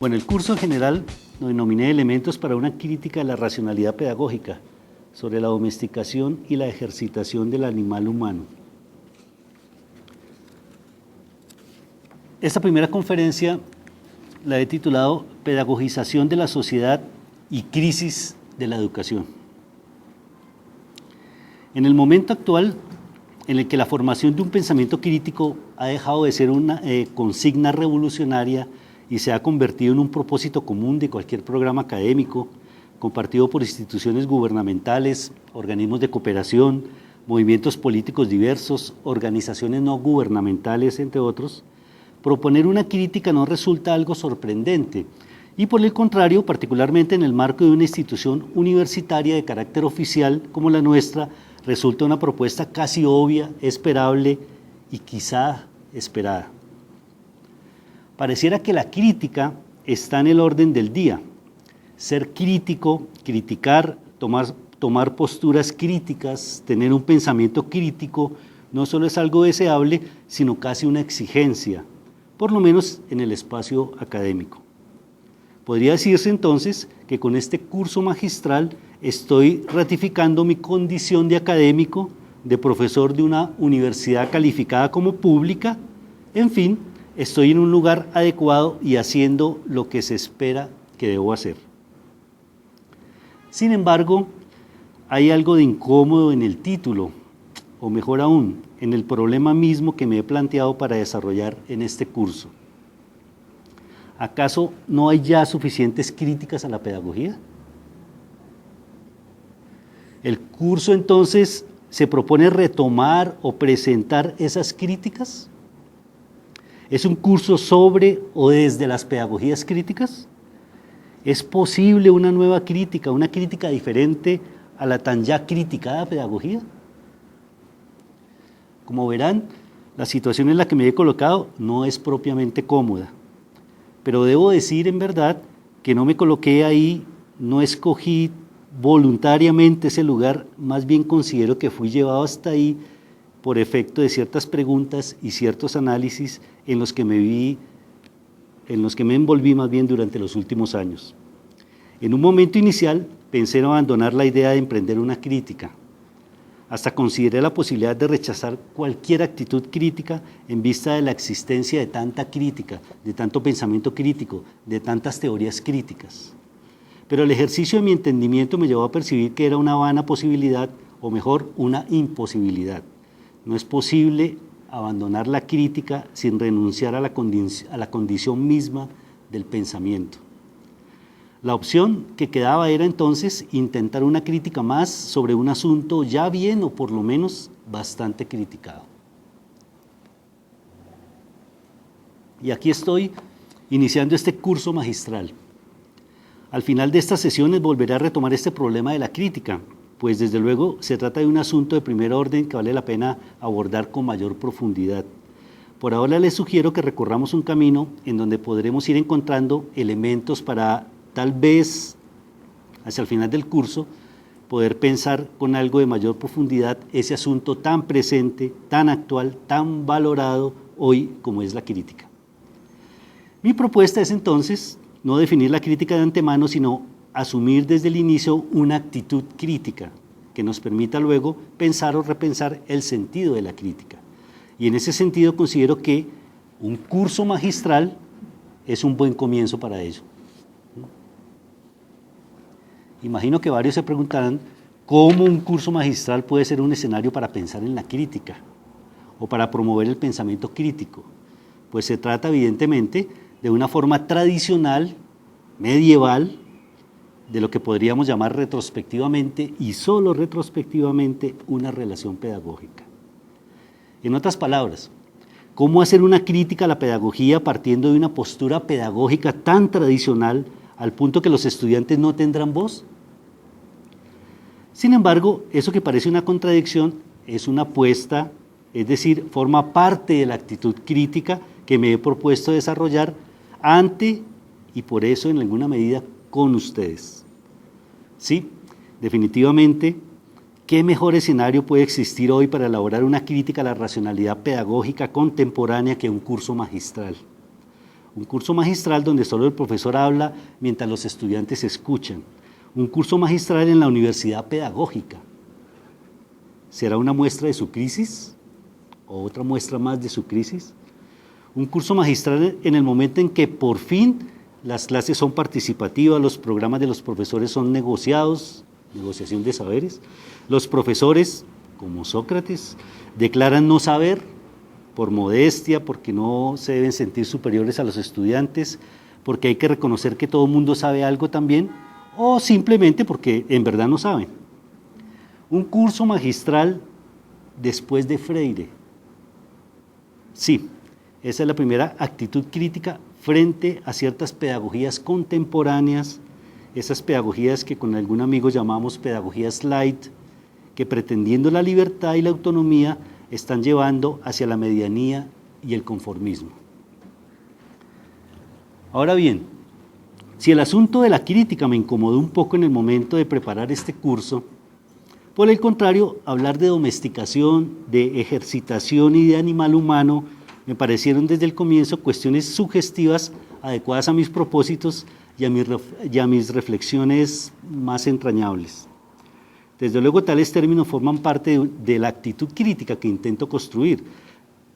Bueno, el curso en general lo denominé Elementos para una crítica de la racionalidad pedagógica sobre la domesticación y la ejercitación del animal humano. Esta primera conferencia la he titulado Pedagogización de la sociedad y crisis de la educación. En el momento actual, en el que la formación de un pensamiento crítico ha dejado de ser una consigna revolucionaria y se ha convertido en un propósito común de cualquier programa académico, compartido por instituciones gubernamentales, organismos de cooperación, movimientos políticos diversos, organizaciones no gubernamentales, entre otros, proponer una crítica no resulta algo sorprendente y, por el contrario, particularmente en el marco de una institución universitaria de carácter oficial como la nuestra, resulta una propuesta casi obvia, esperable y quizá esperada. Pareciera que la crítica está en el orden del día. Ser crítico, criticar, tomar posturas críticas, tener un pensamiento crítico, no solo es algo deseable, sino casi una exigencia, por lo menos en el espacio académico. Podría decirse entonces que con este curso magistral estoy ratificando mi condición de académico, de profesor de una universidad calificada como pública, en fin, estoy en un lugar adecuado y haciendo lo que se espera que debo hacer. Sin embargo, hay algo de incómodo en el título, o mejor aún, en el problema mismo que me he planteado para desarrollar en este curso. ¿Acaso no hay ya suficientes críticas a la pedagogía? ¿El curso entonces se propone retomar o presentar esas críticas? ¿Es un curso sobre o desde las pedagogías críticas? ¿Es posible una nueva crítica, una crítica diferente a la tan ya criticada pedagogía? Como verán, la situación en la que me he colocado no es propiamente cómoda, pero debo decir en verdad que no me coloqué ahí, no escogí voluntariamente ese lugar, más bien considero que fui llevado hasta ahí por efecto de ciertas preguntas y ciertos análisis en los que me envolví más bien durante los últimos años. En un momento inicial pensé en abandonar la idea de emprender una crítica. Hasta consideré la posibilidad de rechazar cualquier actitud crítica en vista de la existencia de tanta crítica, de tanto pensamiento crítico, de tantas teorías críticas. Pero el ejercicio de mi entendimiento me llevó a percibir que era una vana posibilidad, o mejor, una imposibilidad. No es posible abandonar la crítica sin renunciar a la condición misma del pensamiento. La opción que quedaba era entonces intentar una crítica más sobre un asunto ya bien o por lo menos bastante criticado. Y aquí estoy iniciando este curso magistral. Al final de estas sesiones volveré a retomar este problema de la crítica, pues desde luego se trata de un asunto de primer orden que vale la pena abordar con mayor profundidad. Por ahora les sugiero que recorramos un camino en donde podremos ir encontrando elementos para tal vez hacia el final del curso poder pensar con algo de mayor profundidad ese asunto tan presente, tan actual, tan valorado hoy como es la crítica. Mi propuesta es entonces no definir la crítica de antemano, sino asumir desde el inicio una actitud crítica que nos permita luego pensar o repensar el sentido de la crítica. Y en ese sentido considero que un curso magistral es un buen comienzo para ello. Imagino que varios se preguntarán cómo un curso magistral puede ser un escenario para pensar en la crítica o para promover el pensamiento crítico. Pues se trata evidentemente de una forma tradicional, medieval, de lo que podríamos llamar retrospectivamente y solo retrospectivamente una relación pedagógica. En otras palabras, ¿cómo hacer una crítica a la pedagogía partiendo de una postura pedagógica tan tradicional al punto que los estudiantes no tendrán voz? Sin embargo, eso que parece una contradicción es una apuesta, es decir, forma parte de la actitud crítica que me he propuesto desarrollar ante y por eso en alguna medida con ustedes. Sí, definitivamente, ¿qué mejor escenario puede existir hoy para elaborar una crítica a la racionalidad pedagógica contemporánea que un curso magistral? Un curso magistral donde solo el profesor habla mientras los estudiantes escuchan. Un curso magistral en la universidad pedagógica. ¿Será una muestra de su crisis? ¿O otra muestra más de su crisis? Un curso magistral en el momento en que por fin las clases son participativas, los programas de los profesores son negociados, negociación de saberes. Los profesores, como Sócrates, declaran no saber por modestia, porque no se deben sentir superiores a los estudiantes, porque hay que reconocer que todo el mundo sabe algo también, o simplemente porque en verdad no saben. Un curso magistral después de Freire. Sí, esa es la primera actitud crítica frente a ciertas pedagogías contemporáneas, esas pedagogías que con algún amigo llamamos pedagogías light, que pretendiendo la libertad y la autonomía están llevando hacia la medianía y el conformismo. Ahora bien, si el asunto de la crítica me incomodó un poco en el momento de preparar este curso, por el contrario, hablar de domesticación, de ejercitación y de animal humano me parecieron desde el comienzo cuestiones sugestivas, adecuadas a mis propósitos y a mis reflexiones más entrañables. Desde luego, tales términos forman parte de la actitud crítica que intento construir,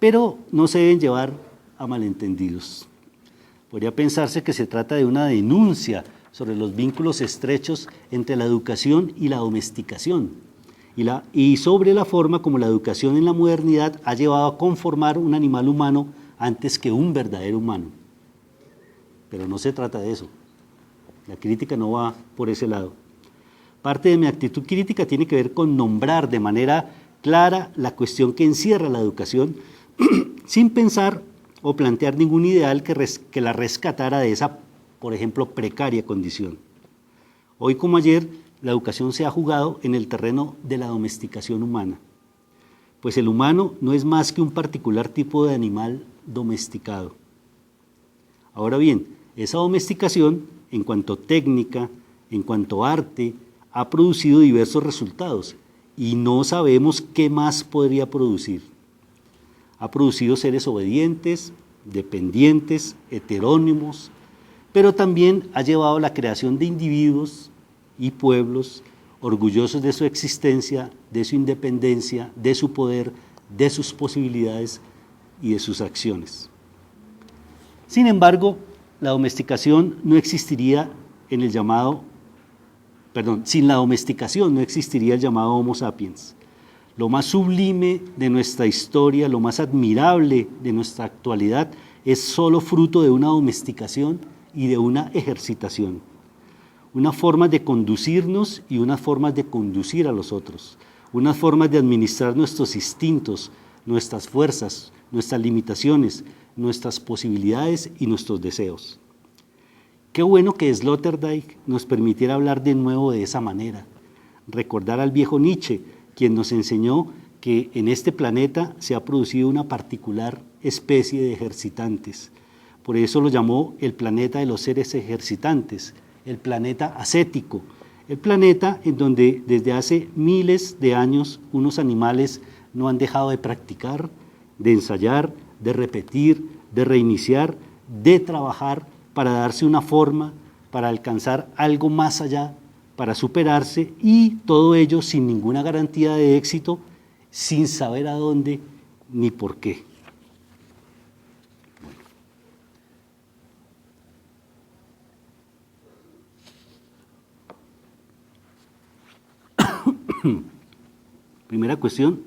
pero no se deben llevar a malentendidos. Podría pensarse que se trata de una denuncia sobre los vínculos estrechos entre la educación y la domesticación, y sobre la forma como la educación en la modernidad ha llevado a conformar un animal humano antes que un verdadero humano. Pero no se trata de eso. La crítica no va por ese lado. Parte de mi actitud crítica tiene que ver con nombrar de manera clara la cuestión que encierra la educación sin pensar o plantear ningún ideal que la rescatara de esa, por ejemplo, precaria condición. Hoy como ayer, la educación se ha jugado en el terreno de la domesticación humana, pues el humano no es más que un particular tipo de animal domesticado. Ahora bien, esa domesticación, en cuanto técnica, en cuanto arte, ha producido diversos resultados y no sabemos qué más podría producir. Ha producido seres obedientes, dependientes, heterónimos, pero también ha llevado a la creación de individuos y pueblos orgullosos de su existencia, de su independencia, de su poder, de sus posibilidades y de sus acciones. Sin embargo, la domesticación no existiría en el llamado, sin la domesticación no existiría el llamado Homo sapiens. Lo más sublime de nuestra historia, lo más admirable de nuestra actualidad es solo fruto de una domesticación y de una ejercitación. Unas formas de conducirnos y unas formas de conducir a los otros, unas formas de administrar nuestros instintos, nuestras fuerzas, nuestras limitaciones, nuestras posibilidades y nuestros deseos. Qué bueno que Sloterdijk nos permitiera hablar de nuevo de esa manera, recordar al viejo Nietzsche, quien nos enseñó que en este planeta se ha producido una particular especie de ejercitantes. Por eso lo llamó el planeta de los seres ejercitantes, el planeta ascético, el planeta en donde desde hace miles de años unos animales no han dejado de practicar, de ensayar, de repetir, de reiniciar, de trabajar para darse una forma, para alcanzar algo más allá, para superarse, y todo ello sin ninguna garantía de éxito, sin saber a dónde ni por qué. Primera cuestión,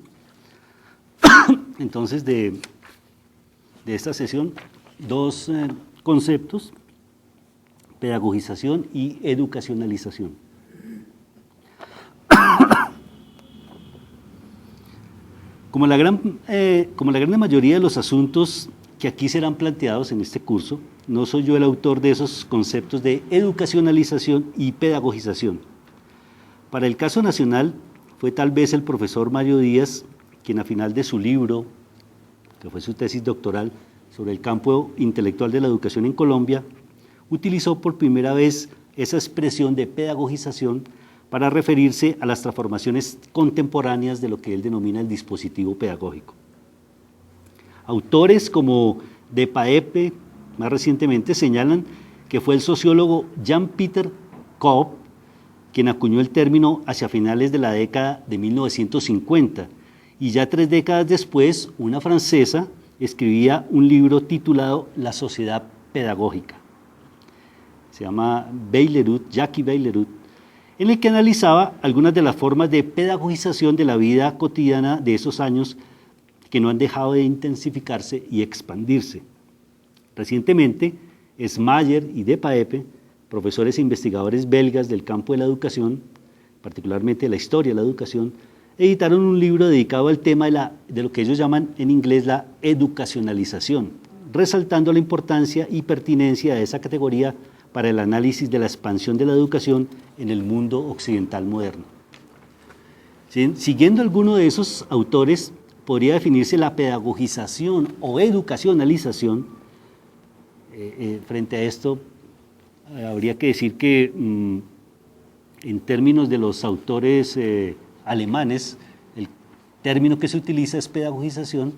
entonces, de esta sesión, dos conceptos: pedagogización y educacionalización. Como la gran mayoría de los asuntos que aquí serán planteados en este curso, no soy yo el autor de esos conceptos de educacionalización y pedagogización. Para el caso nacional, fue tal vez el profesor Mario Díaz quien a final de su libro, que fue su tesis doctoral sobre el campo intelectual de la educación en Colombia, utilizó por primera vez esa expresión de pedagogización para referirse a las transformaciones contemporáneas de lo que él denomina el dispositivo pedagógico. Autores como De Paepe, más recientemente, señalan que fue el sociólogo Jean-Pierre Coop quien acuñó el término hacia finales de la década de 1950, y ya 3 décadas después, una francesa escribía un libro titulado La sociedad pedagógica. Se llama Jacques Beilerud, en el que analizaba algunas de las formas de pedagogización de la vida cotidiana de esos años que no han dejado de intensificarse y expandirse. Recientemente, Smayer y Depaepe, profesores e investigadores belgas del campo de la educación, particularmente de la historia de la educación, editaron un libro dedicado al tema de lo que ellos llaman en inglés la educacionalización, resaltando la importancia y pertinencia de esa categoría para el análisis de la expansión de la educación en el mundo occidental moderno. Siguiendo alguno de esos autores, podría definirse la pedagogización o educacionalización. Frente a esto, habría que decir que en términos de los autores alemanes, el término que se utiliza es pedagogización,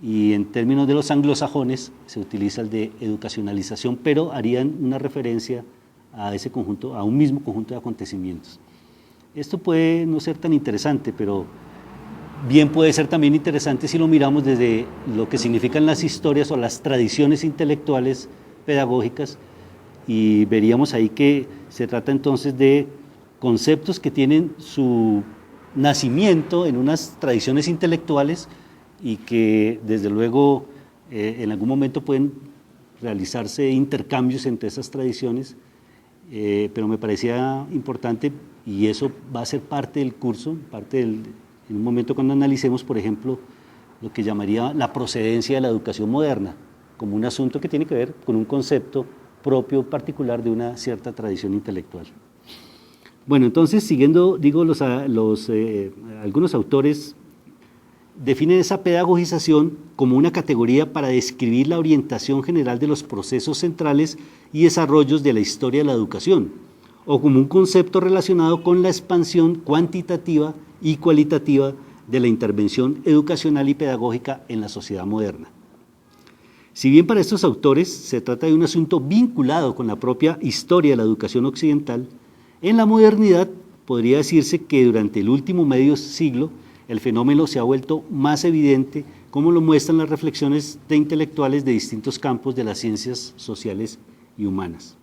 y en términos de los anglosajones se utiliza el de educacionalización, pero harían una referencia a ese conjunto, a un mismo conjunto de acontecimientos. Esto puede no ser tan interesante, pero bien puede ser también interesante si lo miramos desde lo que significan las historias o las tradiciones intelectuales pedagógicas, y veríamos ahí que se trata entonces de conceptos que tienen su nacimiento en unas tradiciones intelectuales y que desde luego en algún momento pueden realizarse intercambios entre esas tradiciones, pero me parecía importante, y eso va a ser parte del curso, en un momento cuando analicemos, por ejemplo, lo que llamaría la procedencia de la educación moderna, como un asunto que tiene que ver con un concepto propio, particular de una cierta tradición intelectual. Bueno, entonces, siguiendo, digo, algunos autores definen esa pedagogización como una categoría para describir la orientación general de los procesos centrales y desarrollos de la historia de la educación, o como un concepto relacionado con la expansión cuantitativa y cualitativa de la intervención educacional y pedagógica en la sociedad moderna. Si bien para estos autores se trata de un asunto vinculado con la propia historia de la educación occidental, en la modernidad podría decirse que durante el último medio siglo el fenómeno se ha vuelto más evidente, como lo muestran las reflexiones de intelectuales de distintos campos de las ciencias sociales y humanas.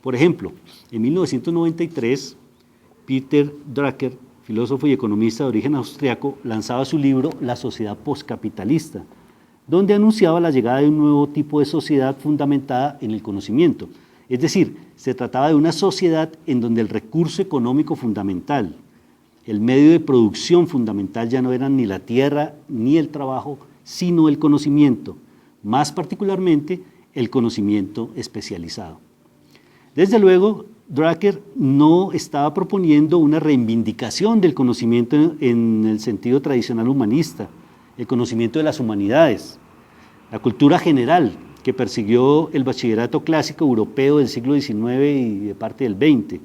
Por ejemplo, en 1993, Peter Drucker, filósofo y economista de origen austriaco, lanzaba su libro La sociedad postcapitalista, donde anunciaba la llegada de un nuevo tipo de sociedad fundamentada en el conocimiento. Es decir, se trataba de una sociedad en donde el recurso económico fundamental, el medio de producción fundamental ya no eran ni la tierra ni el trabajo, sino el conocimiento, más particularmente el conocimiento especializado. Desde luego, Drucker no estaba proponiendo una reivindicación del conocimiento en el sentido tradicional humanista, el conocimiento de las humanidades, la cultura general que persiguió el bachillerato clásico europeo del siglo XIX y de parte del XX.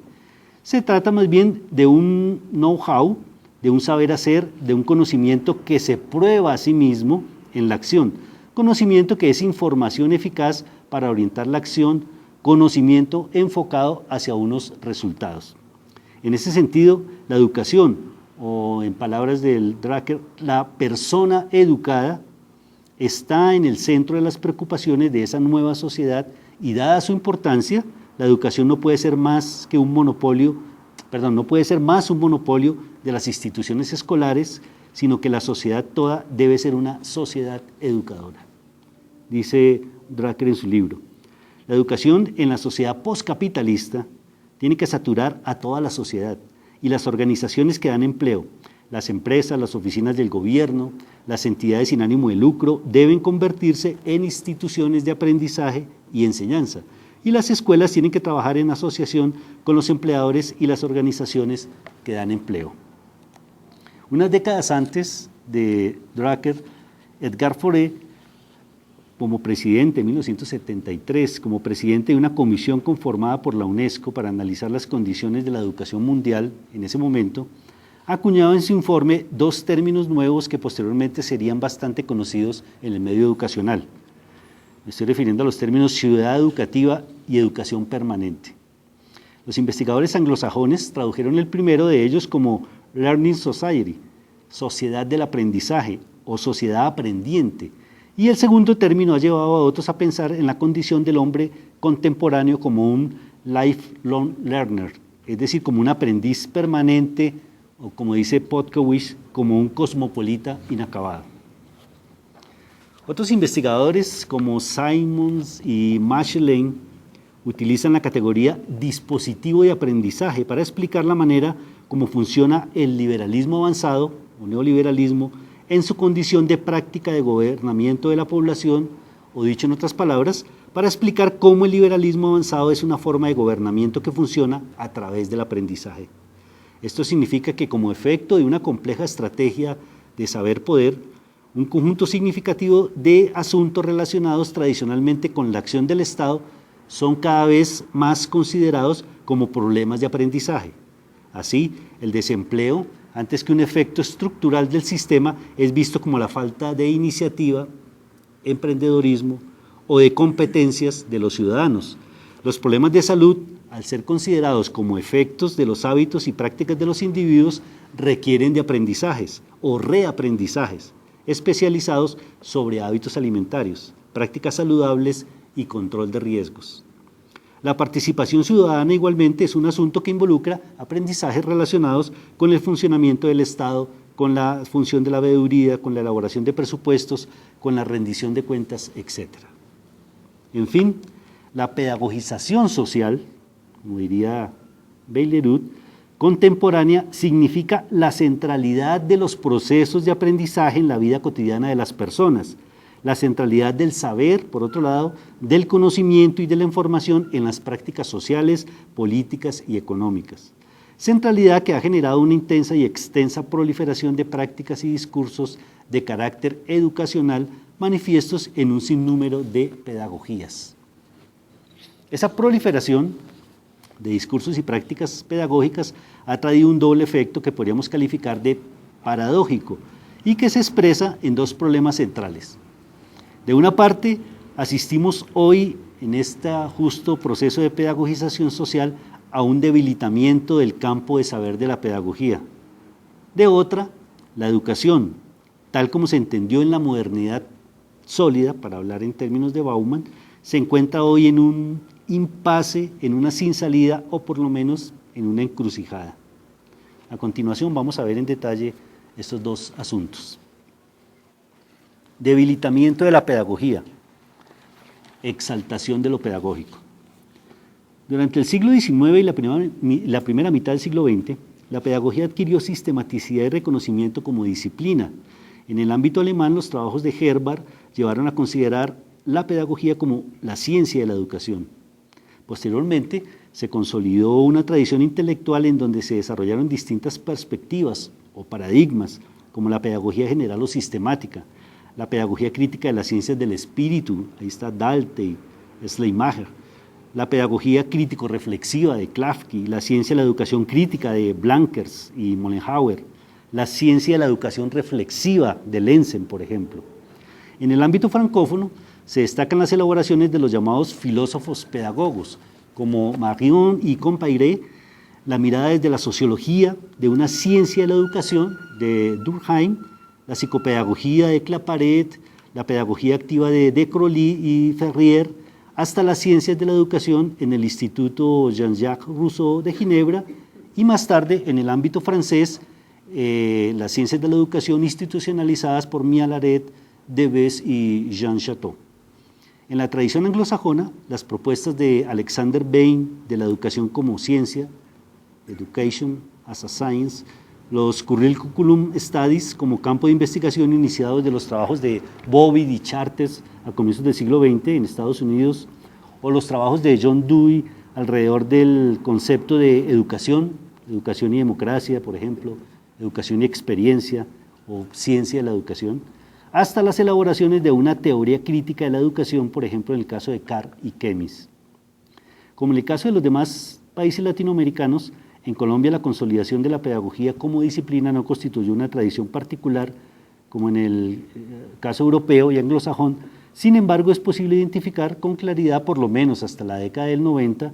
Se trata más bien de un know-how, de un saber hacer, de un conocimiento que se prueba a sí mismo en la acción, conocimiento que es información eficaz para orientar la acción, conocimiento enfocado hacia unos resultados. En ese sentido, la educación, o en palabras del Drucker, la persona educada, está en el centro de las preocupaciones de esa nueva sociedad, y dada su importancia, la educación no puede ser más un monopolio de las instituciones escolares, sino que la sociedad toda debe ser una sociedad educadora. Dice Drucker en su libro, la educación en la sociedad postcapitalista tiene que saturar a toda la sociedad y las organizaciones que dan empleo, las empresas, las oficinas del gobierno, las entidades sin ánimo de lucro deben convertirse en instituciones de aprendizaje y enseñanza, y las escuelas tienen que trabajar en asociación con los empleadores y las organizaciones que dan empleo. Unas décadas antes de Drucker, Edgar Faure, como presidente en 1973, como presidente de una comisión conformada por la UNESCO para analizar las condiciones de la educación mundial en ese momento, acuñaba en su informe 2 términos nuevos que posteriormente serían bastante conocidos en el medio educacional. Me estoy refiriendo a los términos ciudad educativa y educación permanente. Los investigadores anglosajones tradujeron el primero de ellos como Learning Society, sociedad del aprendizaje o sociedad aprendiente, y el segundo término ha llevado a otros a pensar en la condición del hombre contemporáneo como un lifelong learner, es decir, como un aprendiz permanente, o como dice Podkowicz, como un cosmopolita inacabado. Otros investigadores como Simons y Machelain utilizan la categoría dispositivo de aprendizaje para explicar la manera como funciona el liberalismo avanzado o neoliberalismo en su condición de práctica de gobernamiento de la población, o dicho en otras palabras, para explicar cómo el liberalismo avanzado es una forma de gobernamiento que funciona a través del aprendizaje. Esto significa que como efecto de una compleja estrategia de saber-poder, un conjunto significativo de asuntos relacionados tradicionalmente con la acción del Estado son cada vez más considerados como problemas de aprendizaje. Así, el desempleo, antes que un efecto estructural del sistema, es visto como la falta de iniciativa, emprendedorismo o de competencias de los ciudadanos. Los problemas de salud, al ser considerados como efectos de los hábitos y prácticas de los individuos, requieren de aprendizajes o reaprendizajes especializados sobre hábitos alimentarios, prácticas saludables y control de riesgos. La participación ciudadana igualmente es un asunto que involucra aprendizajes relacionados con el funcionamiento del Estado, con la función de la veeduría, con la elaboración de presupuestos, con la rendición de cuentas, etc. En fin, la pedagogización social, como diría Beilerud, contemporánea significa la centralidad de los procesos de aprendizaje en la vida cotidiana de las personas, la centralidad del saber, por otro lado, del conocimiento y de la información en las prácticas sociales, políticas y económicas. Centralidad que ha generado una intensa y extensa proliferación de prácticas y discursos de carácter educacional manifiestos en un sinnúmero de pedagogías. Esa proliferación de discursos y prácticas pedagógicas ha traído un doble efecto que podríamos calificar de paradójico y que se expresa en dos problemas centrales. De una parte, asistimos hoy en este justo proceso de pedagogización social a un debilitamiento del campo de saber de la pedagogía. De otra, la educación, tal como se entendió en la modernidad sólida, para hablar en términos de Bauman, se encuentra hoy en un impasse, en una sin salida o por lo menos en una encrucijada. A continuación vamos a ver en detalle estos dos asuntos. Debilitamiento de la pedagogía, exaltación de lo pedagógico. Durante el siglo XIX y la primera mitad del siglo XX, la pedagogía adquirió sistematicidad y reconocimiento como disciplina. En el ámbito alemán, los trabajos de Herbart llevaron a considerar la pedagogía como la ciencia de la educación. Posteriormente, se consolidó una tradición intelectual en donde se desarrollaron distintas perspectivas o paradigmas, como la pedagogía general o sistemática, la pedagogía crítica de las ciencias del espíritu, ahí está Dalte, Schleiermacher, la pedagogía crítico-reflexiva de Klafki, la ciencia de la educación crítica de Blankers y Mollenhauer, la ciencia de la educación reflexiva de Lenzen, por ejemplo. En el ámbito francófono se destacan las elaboraciones de los llamados filósofos pedagogos, como Marion y Compayré, la mirada desde la sociología de una ciencia de la educación de Durkheim, la psicopedagogía de Claparède, la pedagogía activa de Crowley y Ferrier, hasta las ciencias de la educación en el Instituto Jean-Jacques Rousseau de Ginebra y más tarde en el ámbito francés, las ciencias de la educación institucionalizadas por Mialaret, Debes y Jean Chateau. En la tradición anglosajona, las propuestas de Alexander Bain de la educación como ciencia, Education as a Science, los Curriculum Studies como campo de investigación iniciados de los trabajos de Bobbitt y Charters a comienzos del siglo XX en Estados Unidos, o los trabajos de John Dewey alrededor del concepto de educación y democracia, por ejemplo, educación y experiencia o ciencia de la educación, hasta las elaboraciones de una teoría crítica de la educación, por ejemplo, en el caso de Carr y Kemis. Como en el caso de los demás países latinoamericanos, en Colombia la consolidación de la pedagogía como disciplina no constituyó una tradición particular, como en el caso europeo y anglosajón, Sin embargo, es posible identificar con claridad, por lo menos hasta la década del 90,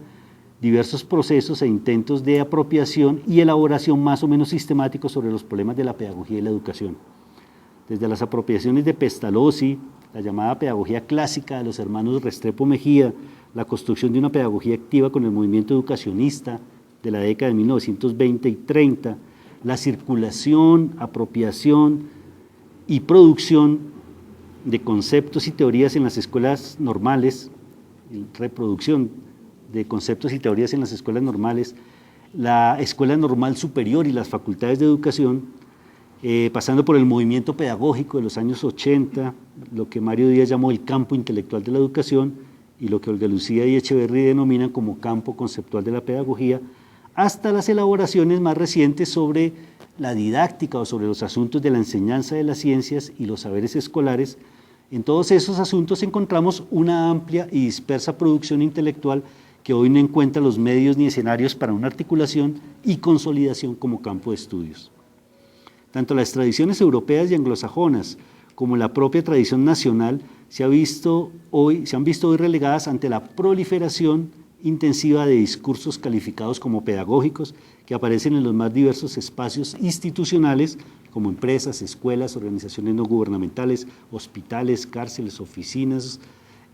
diversos procesos e intentos de apropiación y elaboración más o menos sistemáticos sobre los problemas de la pedagogía y la educación. Desde las apropiaciones de Pestalozzi, la llamada pedagogía clásica de los hermanos Restrepo Mejía, la construcción de una pedagogía activa con el movimiento educacionista de la década de 1920 y 30, la circulación, apropiación y producción de conceptos y teorías en las escuelas normales, reproducción de conceptos y teorías en las escuelas normales, la escuela normal superior y las facultades de educación, pasando por el movimiento pedagógico de los años 80, lo que Mario Díaz llamó el campo intelectual de la educación y lo que Olga Lucía y Echeverry denominan como campo conceptual de la pedagogía, hasta las elaboraciones más recientes sobre la didáctica o sobre los asuntos de la enseñanza de las ciencias y los saberes escolares. En todos esos asuntos encontramos una amplia y dispersa producción intelectual que hoy no encuentra los medios ni escenarios para una articulación y consolidación como campo de estudios. Tanto las tradiciones europeas y anglosajonas como la propia tradición nacional se han visto hoy relegadas ante la proliferación intensiva de discursos calificados como pedagógicos que aparecen en los más diversos espacios institucionales como empresas, escuelas, organizaciones no gubernamentales, hospitales, cárceles, oficinas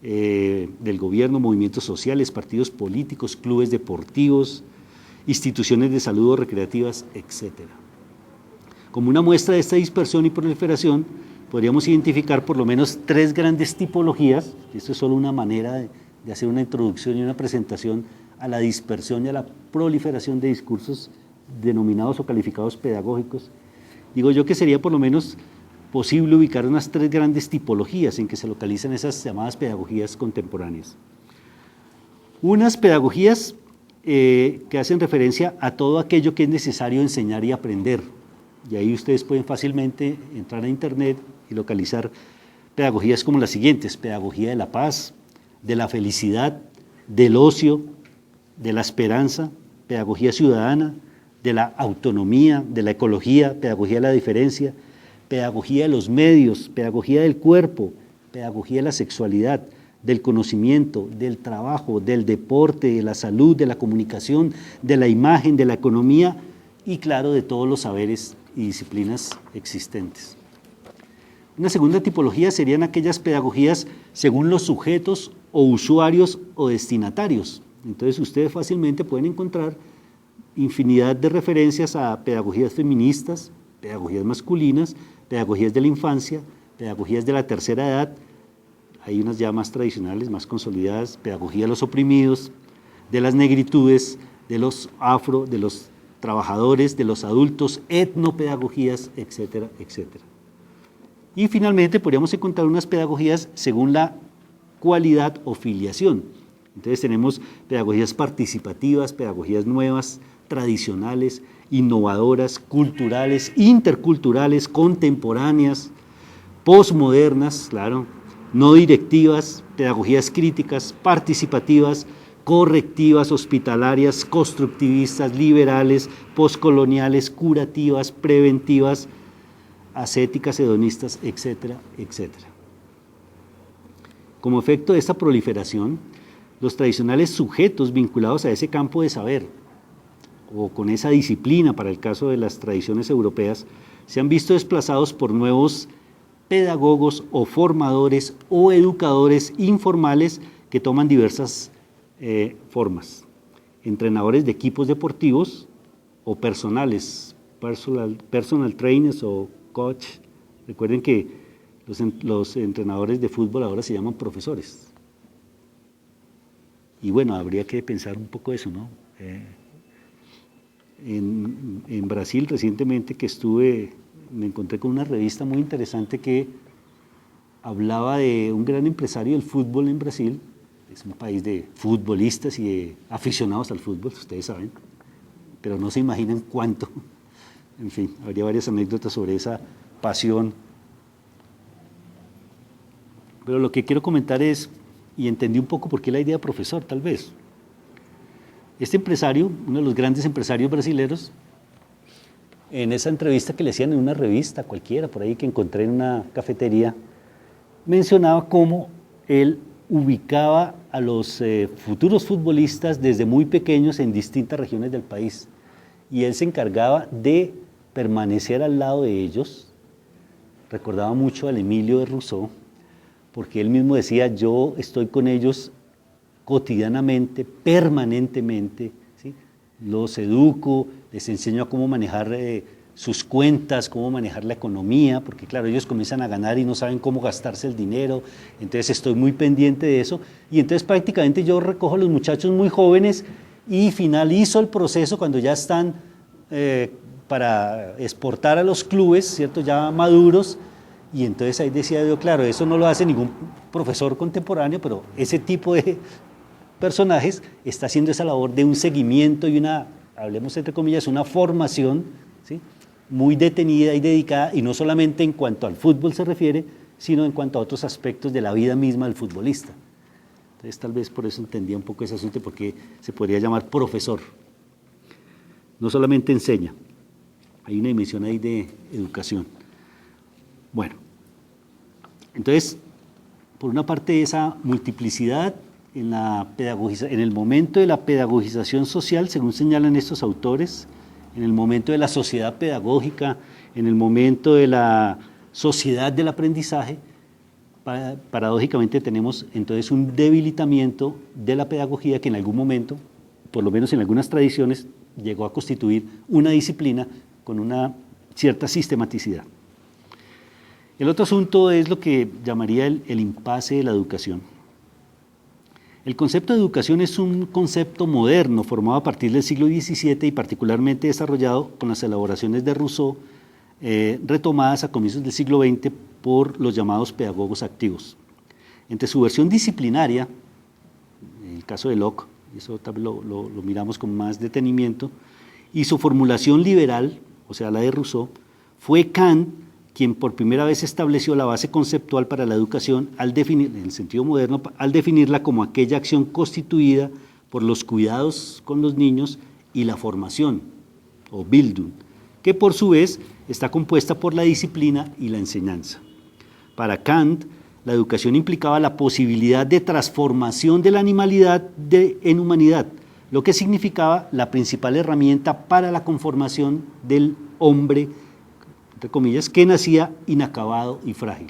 del gobierno, movimientos sociales, partidos políticos, clubes deportivos, instituciones de salud o recreativas, etc. Como una muestra de esta dispersión y proliferación, podríamos identificar por lo menos 3 grandes tipologías. Esto es solo una manera de hacer una introducción y una presentación a la dispersión y a la proliferación de discursos denominados o calificados pedagógicos. Digo yo que sería por lo menos posible ubicar unas 3 grandes tipologías en que se localizan esas llamadas pedagogías contemporáneas. Unas pedagogías que hacen referencia a todo aquello que es necesario enseñar y aprender. Y ahí ustedes pueden fácilmente entrar a internet y localizar pedagogías como las siguientes: pedagogía de la paz, de la felicidad, del ocio, de la esperanza, pedagogía ciudadana, de la autonomía, de la ecología, pedagogía de la diferencia, pedagogía de los medios, pedagogía del cuerpo, pedagogía de la sexualidad, del conocimiento, del trabajo, del deporte, de la salud, de la comunicación, de la imagen, de la economía y, claro, de todos los saberes y disciplinas existentes. Una segunda tipología serían aquellas pedagogías según los sujetos o usuarios o destinatarios. Entonces ustedes fácilmente pueden encontrar infinidad de referencias a pedagogías feministas, pedagogías masculinas, pedagogías de la infancia, pedagogías de la tercera edad, hay unas ya más tradicionales, más consolidadas, pedagogía de los oprimidos, de las negritudes, de los afro, de los trabajadores, de los adultos, etnopedagogías, etcétera, etcétera. Y finalmente podríamos encontrar unas pedagogías según la cualidad o filiación. Entonces tenemos pedagogías participativas, pedagogías nuevas, tradicionales, innovadoras, culturales, interculturales, contemporáneas, posmodernas, claro, no directivas, pedagogías críticas, participativas, correctivas, hospitalarias, constructivistas, liberales, poscoloniales, curativas, preventivas, ascéticas, hedonistas, etcétera, etcétera. Como efecto de esta proliferación, los tradicionales sujetos vinculados a ese campo de saber o con esa disciplina, para el caso de las tradiciones europeas, se han visto desplazados por nuevos pedagogos o formadores o educadores informales que toman diversas formas. Entrenadores de equipos deportivos o personales, personal trainers o coach. Recuerden que los entrenadores de fútbol ahora se llaman profesores. Y bueno, habría que pensar un poco eso, ¿no? En Brasil recientemente que estuve, me encontré con una revista muy interesante que hablaba de un gran empresario del fútbol en Brasil. Es un país de futbolistas y de aficionados al fútbol, ustedes saben, pero no se imaginan cuánto. En fin, habría varias anécdotas sobre esa pasión. Pero lo que quiero comentar es, y entendí un poco por qué la idea de profesor, tal vez. Este empresario, uno de los grandes empresarios brasileños, en esa entrevista que le hacían en una revista cualquiera, por ahí que encontré en una cafetería, mencionaba cómo él ubicaba a los futuros futbolistas desde muy pequeños en distintas regiones del país y él se encargaba de permanecer al lado de ellos. Recordaba mucho al Emilio de Rousseau, porque él mismo decía, yo estoy con ellos cotidianamente, permanentemente, ¿sí? Los educo, les enseño a cómo manejar sus cuentas, cómo manejar la economía, porque claro, ellos comienzan a ganar y no saben cómo gastarse el dinero, entonces estoy muy pendiente de eso, y entonces prácticamente yo recojo a los muchachos muy jóvenes y finalizo el proceso cuando ya están para exportar a los clubes, ¿cierto? Ya maduros, y entonces ahí decía yo, claro, eso no lo hace ningún profesor contemporáneo, pero ese tipo de personajes está haciendo esa labor de un seguimiento y una, hablemos entre comillas, una formación, ¿sí? Muy detenida y dedicada, y no solamente en cuanto al fútbol se refiere, sino en cuanto a otros aspectos de la vida misma del futbolista. Entonces tal vez por eso entendía un poco ese asunto, porque se podría llamar profesor. No solamente enseña, hay una dimensión ahí de educación. Bueno, entonces, por una parte esa multiplicidad en el momento de la pedagogización social, según señalan estos autores, en el momento de la sociedad pedagógica, en el momento de la sociedad del aprendizaje, paradójicamente tenemos entonces un debilitamiento de la pedagogía que en algún momento, por lo menos en algunas tradiciones, llegó a constituir una disciplina con una cierta sistematicidad. El otro asunto es lo que llamaría el impasse de la educación. El concepto de educación es un concepto moderno formado a partir del siglo XVII y particularmente desarrollado con las elaboraciones de Rousseau, retomadas a comienzos del siglo XX por los llamados pedagogos activos. Entre su versión disciplinaria, en el caso de Locke, eso lo miramos con más detenimiento, y su formulación liberal, o sea, la de Rousseau, fue Kant quien por primera vez estableció la base conceptual para la educación al definir, en el sentido moderno, al definirla como aquella acción constituida por los cuidados con los niños y la formación, o Bildung, que por su vez está compuesta por la disciplina y la enseñanza. Para Kant, la educación implicaba la posibilidad de transformación de la animalidad en humanidad, lo que significaba la principal herramienta para la conformación del hombre, entre comillas, que nacía inacabado y frágil.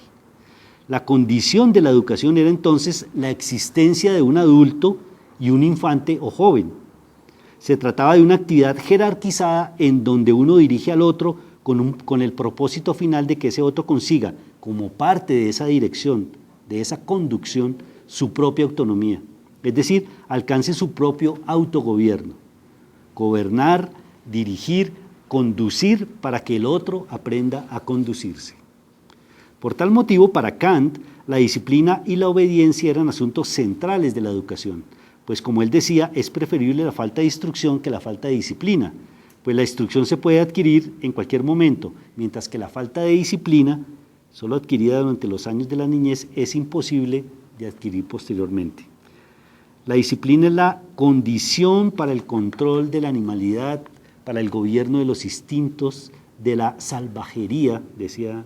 La condición de la educación era entonces la existencia de un adulto y un infante o joven. Se trataba de una actividad jerarquizada en donde uno dirige al otro con el propósito final de que ese otro consiga, como parte de esa dirección, de esa conducción, su propia autonomía. Es decir, alcance su propio autogobierno. Gobernar, dirigir, conducir para que el otro aprenda a conducirse. Por tal motivo, para Kant, la disciplina y la obediencia eran asuntos centrales de la educación, pues como él decía, es preferible la falta de instrucción que la falta de disciplina, pues la instrucción se puede adquirir en cualquier momento, mientras que la falta de disciplina, solo adquirida durante los años de la niñez, es imposible de adquirir posteriormente. La disciplina es la condición para el control de la animalidad, para el gobierno de los instintos, de la salvajería, decía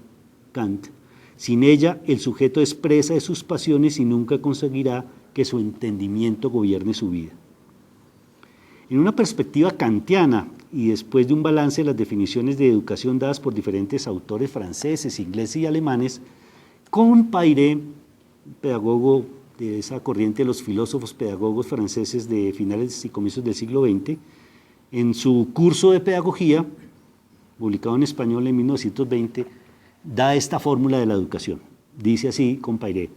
Kant. Sin ella, el sujeto es presa de sus pasiones y nunca conseguirá que su entendimiento gobierne su vida. En una perspectiva kantiana, y después de un balance de las definiciones de educación dadas por diferentes autores franceses, ingleses y alemanes, Comparé, pedagogo de esa corriente de los filósofos pedagogos franceses de finales y comienzos del siglo XX, en su curso de pedagogía, publicado en español en 1920, da esta fórmula de la educación. Dice así, Comparé: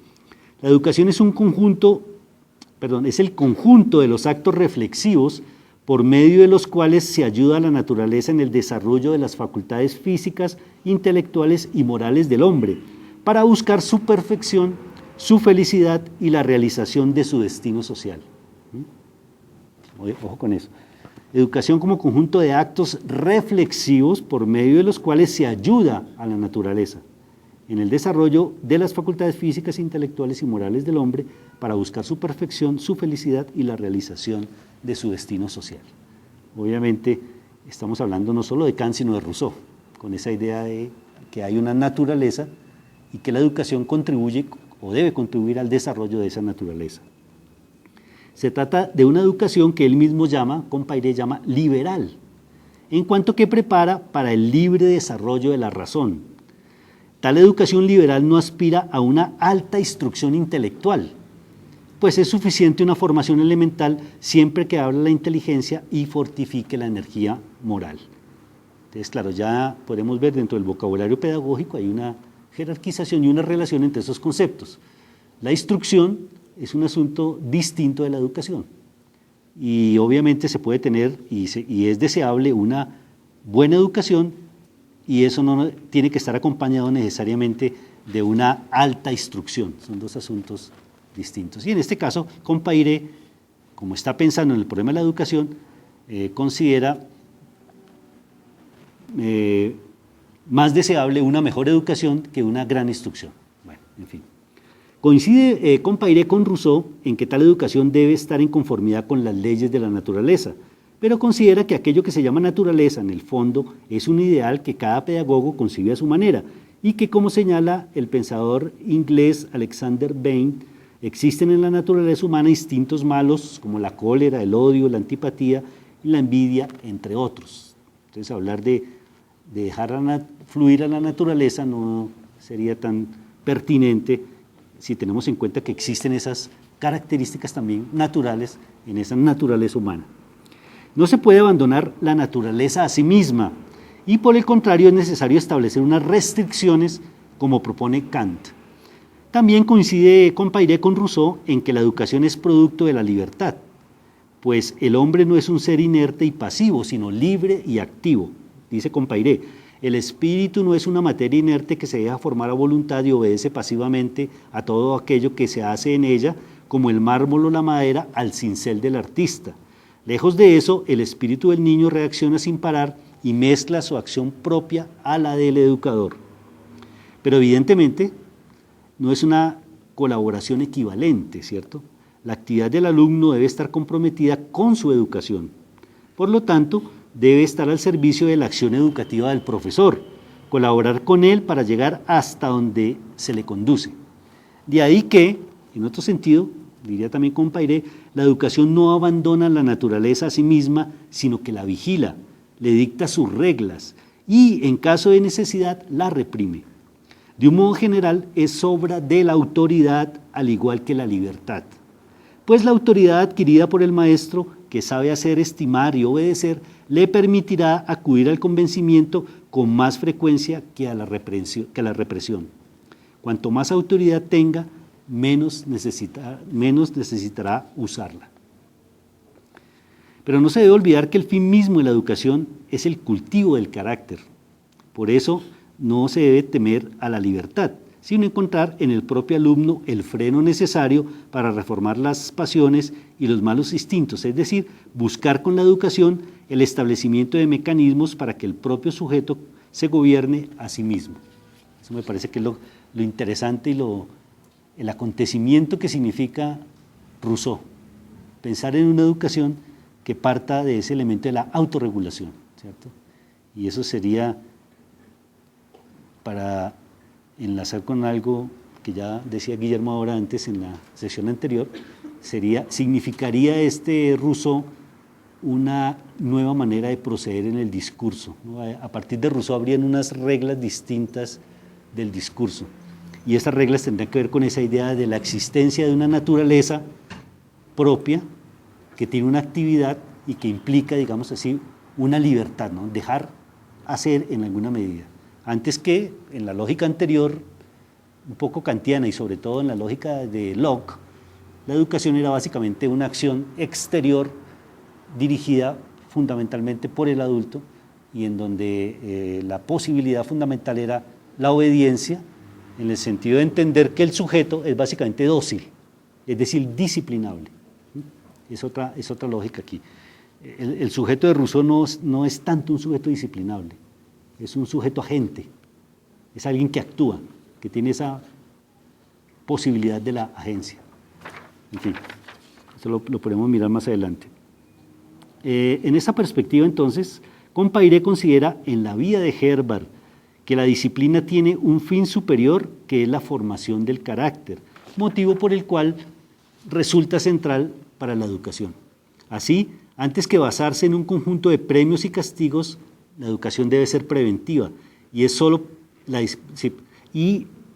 la educación es es el conjunto de los actos reflexivos por medio de los cuales se ayuda a la naturaleza en el desarrollo de las facultades físicas, intelectuales y morales del hombre, para buscar su perfección, su felicidad y la realización de su destino social. Ojo con eso. Educación como conjunto de actos reflexivos por medio de los cuales se ayuda a la naturaleza en el desarrollo de las facultades físicas, intelectuales y morales del hombre para buscar su perfección, su felicidad y la realización de su destino social. Obviamente estamos hablando no solo de Kant, sino de Rousseau, con esa idea de que hay una naturaleza y que la educación contribuye o debe contribuir al desarrollo de esa naturaleza. Se trata de una educación que él mismo llama, Compayré llama liberal, en cuanto que prepara para el libre desarrollo de la razón. Tal educación liberal no aspira a una alta instrucción intelectual, pues es suficiente una formación elemental siempre que hable la inteligencia y fortifique la energía moral. Entonces, claro, ya podemos ver dentro del vocabulario pedagógico hay una jerarquización y una relación entre esos conceptos. La instrucción es un asunto distinto de la educación y obviamente se puede tener y es deseable una buena educación y eso no tiene que estar acompañado necesariamente de una alta instrucción, son dos asuntos distintos. Y en este caso, Compayré, como está pensando en el problema de la educación, considera más deseable una mejor educación que una gran instrucción. Bueno, en fin. Coincide Compayré con Rousseau en que tal educación debe estar en conformidad con las leyes de la naturaleza, pero considera que aquello que se llama naturaleza, en el fondo, es un ideal que cada pedagogo concibe a su manera y que, como señala el pensador inglés Alexander Bain, existen en la naturaleza humana instintos malos como la cólera, el odio, la antipatía y la envidia, entre otros. Entonces, hablar de dejar fluir a la naturaleza no sería tan pertinente si tenemos en cuenta que existen esas características también naturales en esa naturaleza humana. No se puede abandonar la naturaleza a sí misma y por el contrario es necesario establecer unas restricciones como propone Kant. También coincide Compayré con Rousseau en que la educación es producto de la libertad, pues el hombre no es un ser inerte y pasivo, sino libre y activo. Dice Compayré, el espíritu no es una materia inerte que se deja formar a voluntad y obedece pasivamente a todo aquello que se hace en ella, como el mármol o la madera al cincel del artista. Lejos de eso, el espíritu del niño reacciona sin parar y mezcla su acción propia a la del educador. Pero evidentemente no es una colaboración equivalente, ¿cierto? La actividad del alumno debe estar comprometida con su educación. Por lo tanto, debe estar al servicio de la acción educativa del profesor, colaborar con él para llegar hasta donde se le conduce. De ahí que, en otro sentido, diría también Compayré, la educación no abandona la naturaleza a sí misma, sino que la vigila, le dicta sus reglas y, en caso de necesidad, la reprime. De un modo general, es obra de la autoridad, al igual que la libertad. Pues la autoridad adquirida por el maestro, que sabe hacer, estimar y obedecer, le permitirá acudir al convencimiento con más frecuencia que a la represión. Cuanto más autoridad tenga, menos necesitará usarla. Pero no se debe olvidar que el fin mismo de la educación es el cultivo del carácter. Por eso no se debe temer a la libertad, sino encontrar en el propio alumno el freno necesario para reformar las pasiones y los malos instintos, es decir, buscar con la educación el establecimiento de mecanismos para que el propio sujeto se gobierne a sí mismo. Eso me parece que es lo interesante y el acontecimiento que significa Rousseau, pensar en una educación que parta de ese elemento de la autorregulación, ¿cierto? Y eso sería, para enlazar con algo que ya decía Guillermo ahora antes en la sesión anterior, significaría Rousseau una nueva manera de proceder en el discurso, ¿no? A partir de Rousseau habrían unas reglas distintas del discurso y esas reglas tendrían que ver con esa idea de la existencia de una naturaleza propia que tiene una actividad y que implica, digamos así, una libertad, ¿no? Dejar hacer en alguna medida. Antes que en la lógica anterior, un poco kantiana y sobre todo en la lógica de Locke, la educación era básicamente una acción exterior dirigida fundamentalmente por el adulto y en donde la posibilidad fundamental era la obediencia, en el sentido de entender que el sujeto es básicamente dócil, es decir, disciplinable. Es otra lógica aquí. El sujeto de Rousseau no es tanto un sujeto disciplinable, es un sujeto agente, es alguien que actúa, que tiene esa posibilidad de la agencia. En fin, eso lo podemos mirar más adelante. En esa perspectiva, entonces, Compayré considera en la vida de Herbart que la disciplina tiene un fin superior que es la formación del carácter, motivo por el cual resulta central para la educación. Así, antes que basarse en un conjunto de premios y castigos, la educación debe ser preventiva y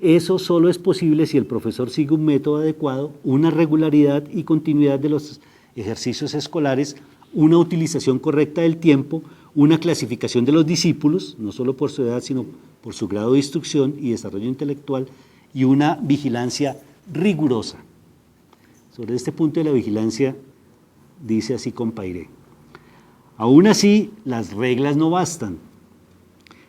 eso solo es posible si el profesor sigue un método adecuado, una regularidad y continuidad de los ejercicios escolares, una utilización correcta del tiempo, una clasificación de los discípulos, no solo por su edad, sino por su grado de instrucción y desarrollo intelectual, y una vigilancia rigurosa. Sobre este punto de la vigilancia, dice así Compairé: aún así, las reglas no bastan.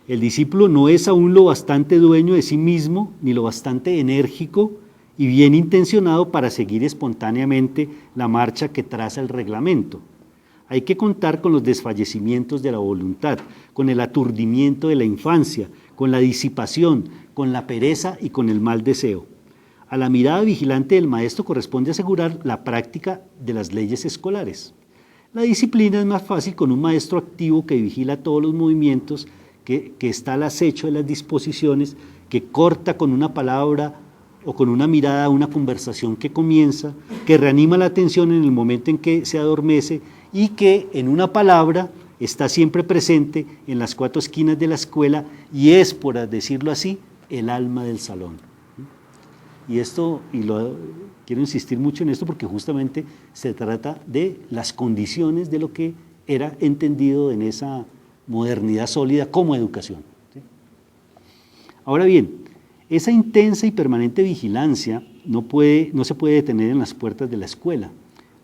El discípulo no es aún lo bastante dueño de sí mismo, ni lo bastante enérgico y bien intencionado para seguir espontáneamente la marcha que traza el reglamento. Hay que contar con los desfallecimientos de la voluntad, con el aturdimiento de la infancia, con la disipación, con la pereza y con el mal deseo. A la mirada vigilante del maestro corresponde asegurar la práctica de las leyes escolares. La disciplina es más fácil con un maestro activo que vigila todos los movimientos, que está al acecho de las disposiciones, que corta con una palabra o con una mirada una conversación que comienza, que reanima la atención en el momento en que se adormece y que en una palabra está siempre presente en las cuatro esquinas de la escuela y es, por decirlo así, el alma del salón. Y quiero insistir mucho en esto porque justamente se trata de las condiciones de lo que era entendido en esa modernidad sólida como educación. ¿Sí? Ahora bien, esa intensa y permanente vigilancia no se puede detener en las puertas de la escuela.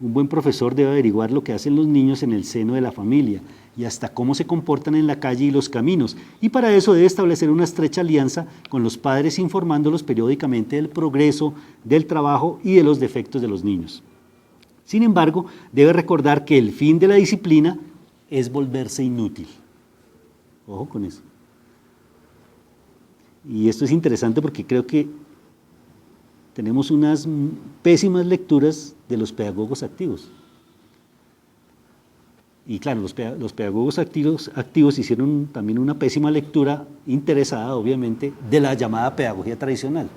Un buen profesor debe averiguar lo que hacen los niños en el seno de la familia y hasta cómo se comportan en la calle y los caminos, y para eso debe establecer una estrecha alianza con los padres, informándolos periódicamente del progreso, del trabajo y de los defectos de los niños. Sin embargo, debe recordar que el fin de la disciplina es volverse inútil. Ojo con eso. Y esto es interesante porque creo que tenemos unas pésimas lecturas de los pedagogos activos. Y claro, los pedagogos activos hicieron también una pésima lectura, interesada obviamente, de la llamada pedagogía tradicional.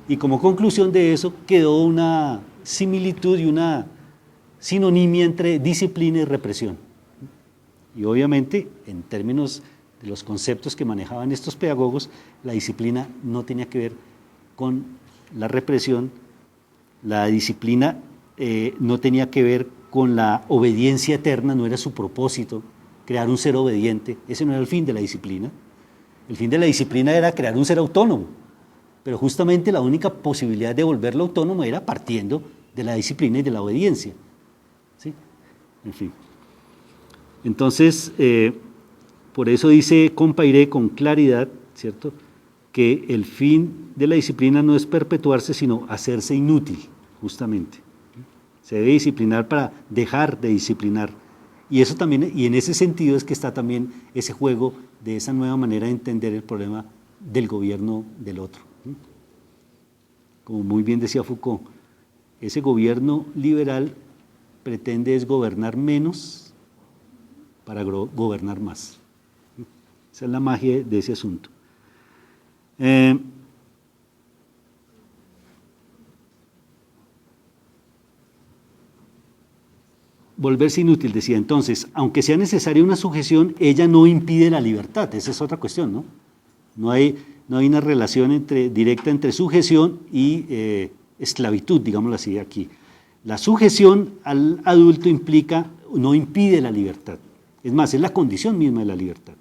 Y como conclusión de eso quedó una similitud y una sinonimia entre disciplina y represión. Y obviamente, en términos de los conceptos que manejaban estos pedagogos, la disciplina no tenía que ver con la represión, la disciplina no tenía que ver con la obediencia eterna, no era su propósito crear un ser obediente, ese no era el fin de la disciplina. El fin de la disciplina era crear un ser autónomo, pero justamente la única posibilidad de volverlo autónomo era partiendo de la disciplina y de la obediencia. ¿Sí? En fin. Entonces, por eso dice Compairé con claridad, ¿cierto?, que el fin de la disciplina no es perpetuarse, sino hacerse inútil, justamente. Se debe disciplinar para dejar de disciplinar. Y eso también, y en ese sentido es que está también ese juego de esa nueva manera de entender el problema del gobierno del otro. Como muy bien decía Foucault, ese gobierno liberal pretende es gobernar menos para gobernar más. Esa es la magia de ese asunto. Volverse inútil, decía entonces, aunque sea necesaria una sujeción, ella no impide la libertad, esa es otra cuestión, ¿no? No hay una relación directa entre sujeción y esclavitud, digámoslo así aquí. La sujeción al adulto no impide la libertad, es más, es la condición misma de la libertad.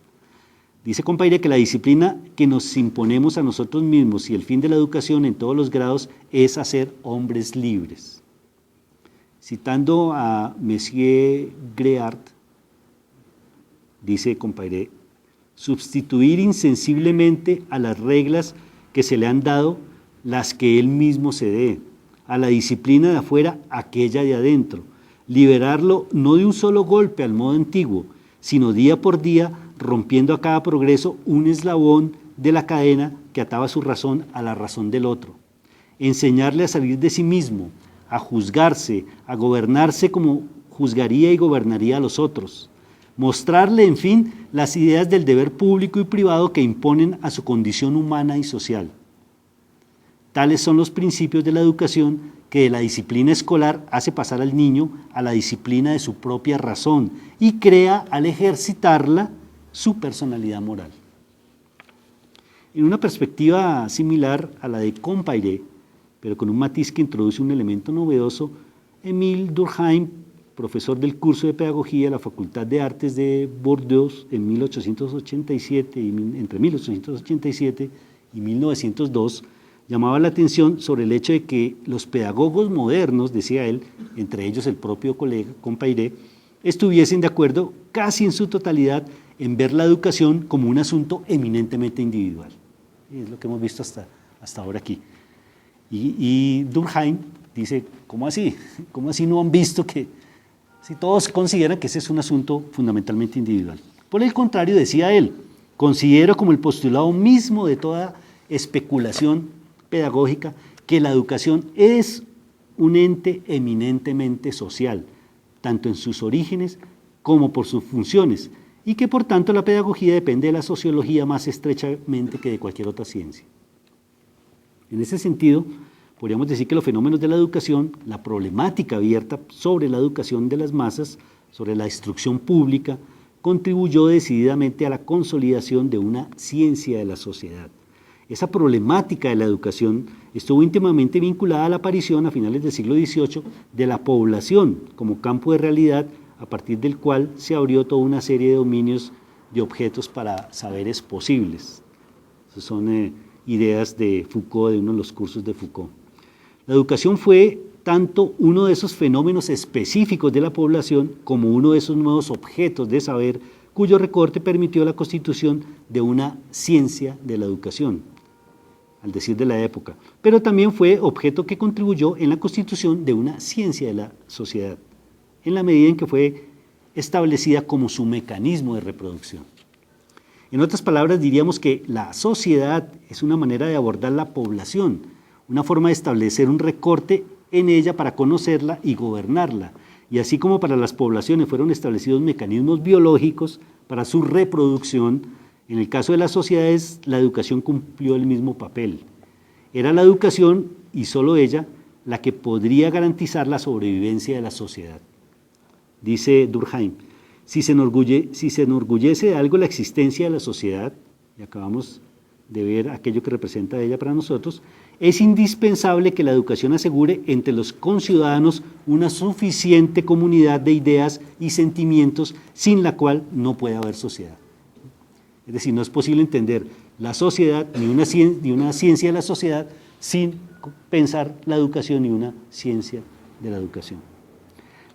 Dice Compairé que la disciplina que nos imponemos a nosotros mismos y el fin de la educación en todos los grados es hacer hombres libres. Citando a Messier Greard, dice Compairé, sustituir insensiblemente a las reglas que se le han dado las que él mismo se dé, a la disciplina de afuera aquella de adentro, liberarlo no de un solo golpe al modo antiguo, sino día por día, rompiendo a cada progreso un eslabón de la cadena que ataba su razón a la razón del otro. Enseñarle a salir de sí mismo, a juzgarse, a gobernarse como juzgaría y gobernaría a los otros. mostrarle, en fin, las ideas del deber público y privado que imponen a su condición humana y social. Tales son los principios de la educación que de la disciplina escolar hace pasar al niño a la disciplina de su propia razón y crea, al ejercitarla, su personalidad moral. En una perspectiva similar a la de Compayré, pero con un matiz que introduce un elemento novedoso, Émile Durkheim, profesor del curso de Pedagogía de la Facultad de Artes de Bordeaux entre 1887 y 1902, llamaba la atención sobre el hecho de que los pedagogos modernos, decía él, entre ellos el propio colega Compayré, estuviesen de acuerdo casi en su totalidad en ver la educación como un asunto eminentemente individual. Es lo que hemos visto hasta ahora aquí. Y Durkheim dice, ¿cómo así? ¿Cómo así no han visto que si todos consideran que ese es un asunto fundamentalmente individual? Por el contrario, decía él, considero como el postulado mismo de toda especulación pedagógica que la educación es un ente eminentemente social, tanto en sus orígenes como por sus funciones, y que por tanto la pedagogía depende de la sociología más estrechamente que de cualquier otra ciencia. En ese sentido, podríamos decir que los fenómenos de la educación, la problemática abierta sobre la educación de las masas, sobre la instrucción pública, contribuyó decididamente a la consolidación de una ciencia de la sociedad. Esa problemática de la educación estuvo íntimamente vinculada a la aparición a finales del siglo XVIII de la población como campo de realidad a partir del cual se abrió toda una serie de dominios de objetos para saberes posibles. Esas son ideas de Foucault, de uno de los cursos de Foucault. La educación fue tanto uno de esos fenómenos específicos de la población como uno de esos nuevos objetos de saber cuyo recorte permitió la constitución de una ciencia de la educación, al decir de la época, pero también fue objeto que contribuyó en la constitución de una ciencia de la sociedad, en la medida en que fue establecida como su mecanismo de reproducción. En otras palabras, diríamos que la sociedad es una manera de abordar la población, una forma de establecer un recorte en ella para conocerla y gobernarla, y así como para las poblaciones fueron establecidos mecanismos biológicos para su reproducción, en el caso de las sociedades, la educación cumplió el mismo papel. Era la educación, y solo ella, la que podría garantizar la sobrevivencia de la sociedad. Dice Durkheim, si se enorgullece de algo la existencia de la sociedad, y acabamos de ver aquello que representa ella para nosotros, es indispensable que la educación asegure entre los conciudadanos una suficiente comunidad de ideas y sentimientos sin la cual no puede haber sociedad. Es decir, no es posible entender la sociedad ni una ciencia de la sociedad sin pensar la educación ni una ciencia de la educación.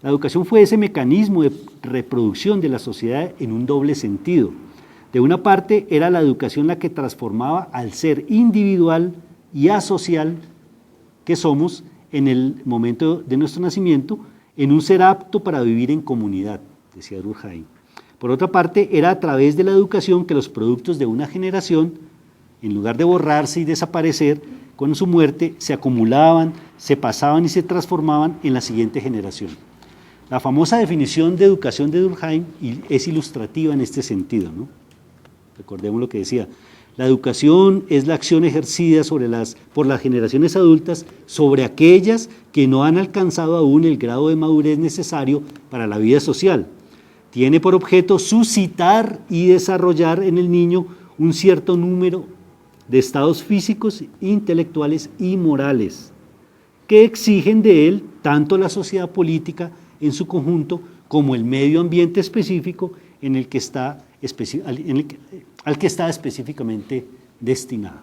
La educación fue ese mecanismo de reproducción de la sociedad en un doble sentido. De una parte, era la educación la que transformaba al ser individual y asocial que somos en el momento de nuestro nacimiento en un ser apto para vivir en comunidad, decía Durkheim. Por otra parte, era a través de la educación que los productos de una generación, en lugar de borrarse y desaparecer con su muerte, se acumulaban, se pasaban y se transformaban en la siguiente generación. La famosa definición de educación de Durkheim es ilustrativa en este sentido, ¿no? Recordemos lo que decía, la educación es la acción ejercida por las generaciones adultas sobre aquellas que no han alcanzado aún el grado de madurez necesario para la vida social. Tiene por objeto suscitar y desarrollar en el niño un cierto número de estados físicos, intelectuales y morales que exigen de él tanto la sociedad política en su conjunto como el medio ambiente específico al que está específicamente destinado.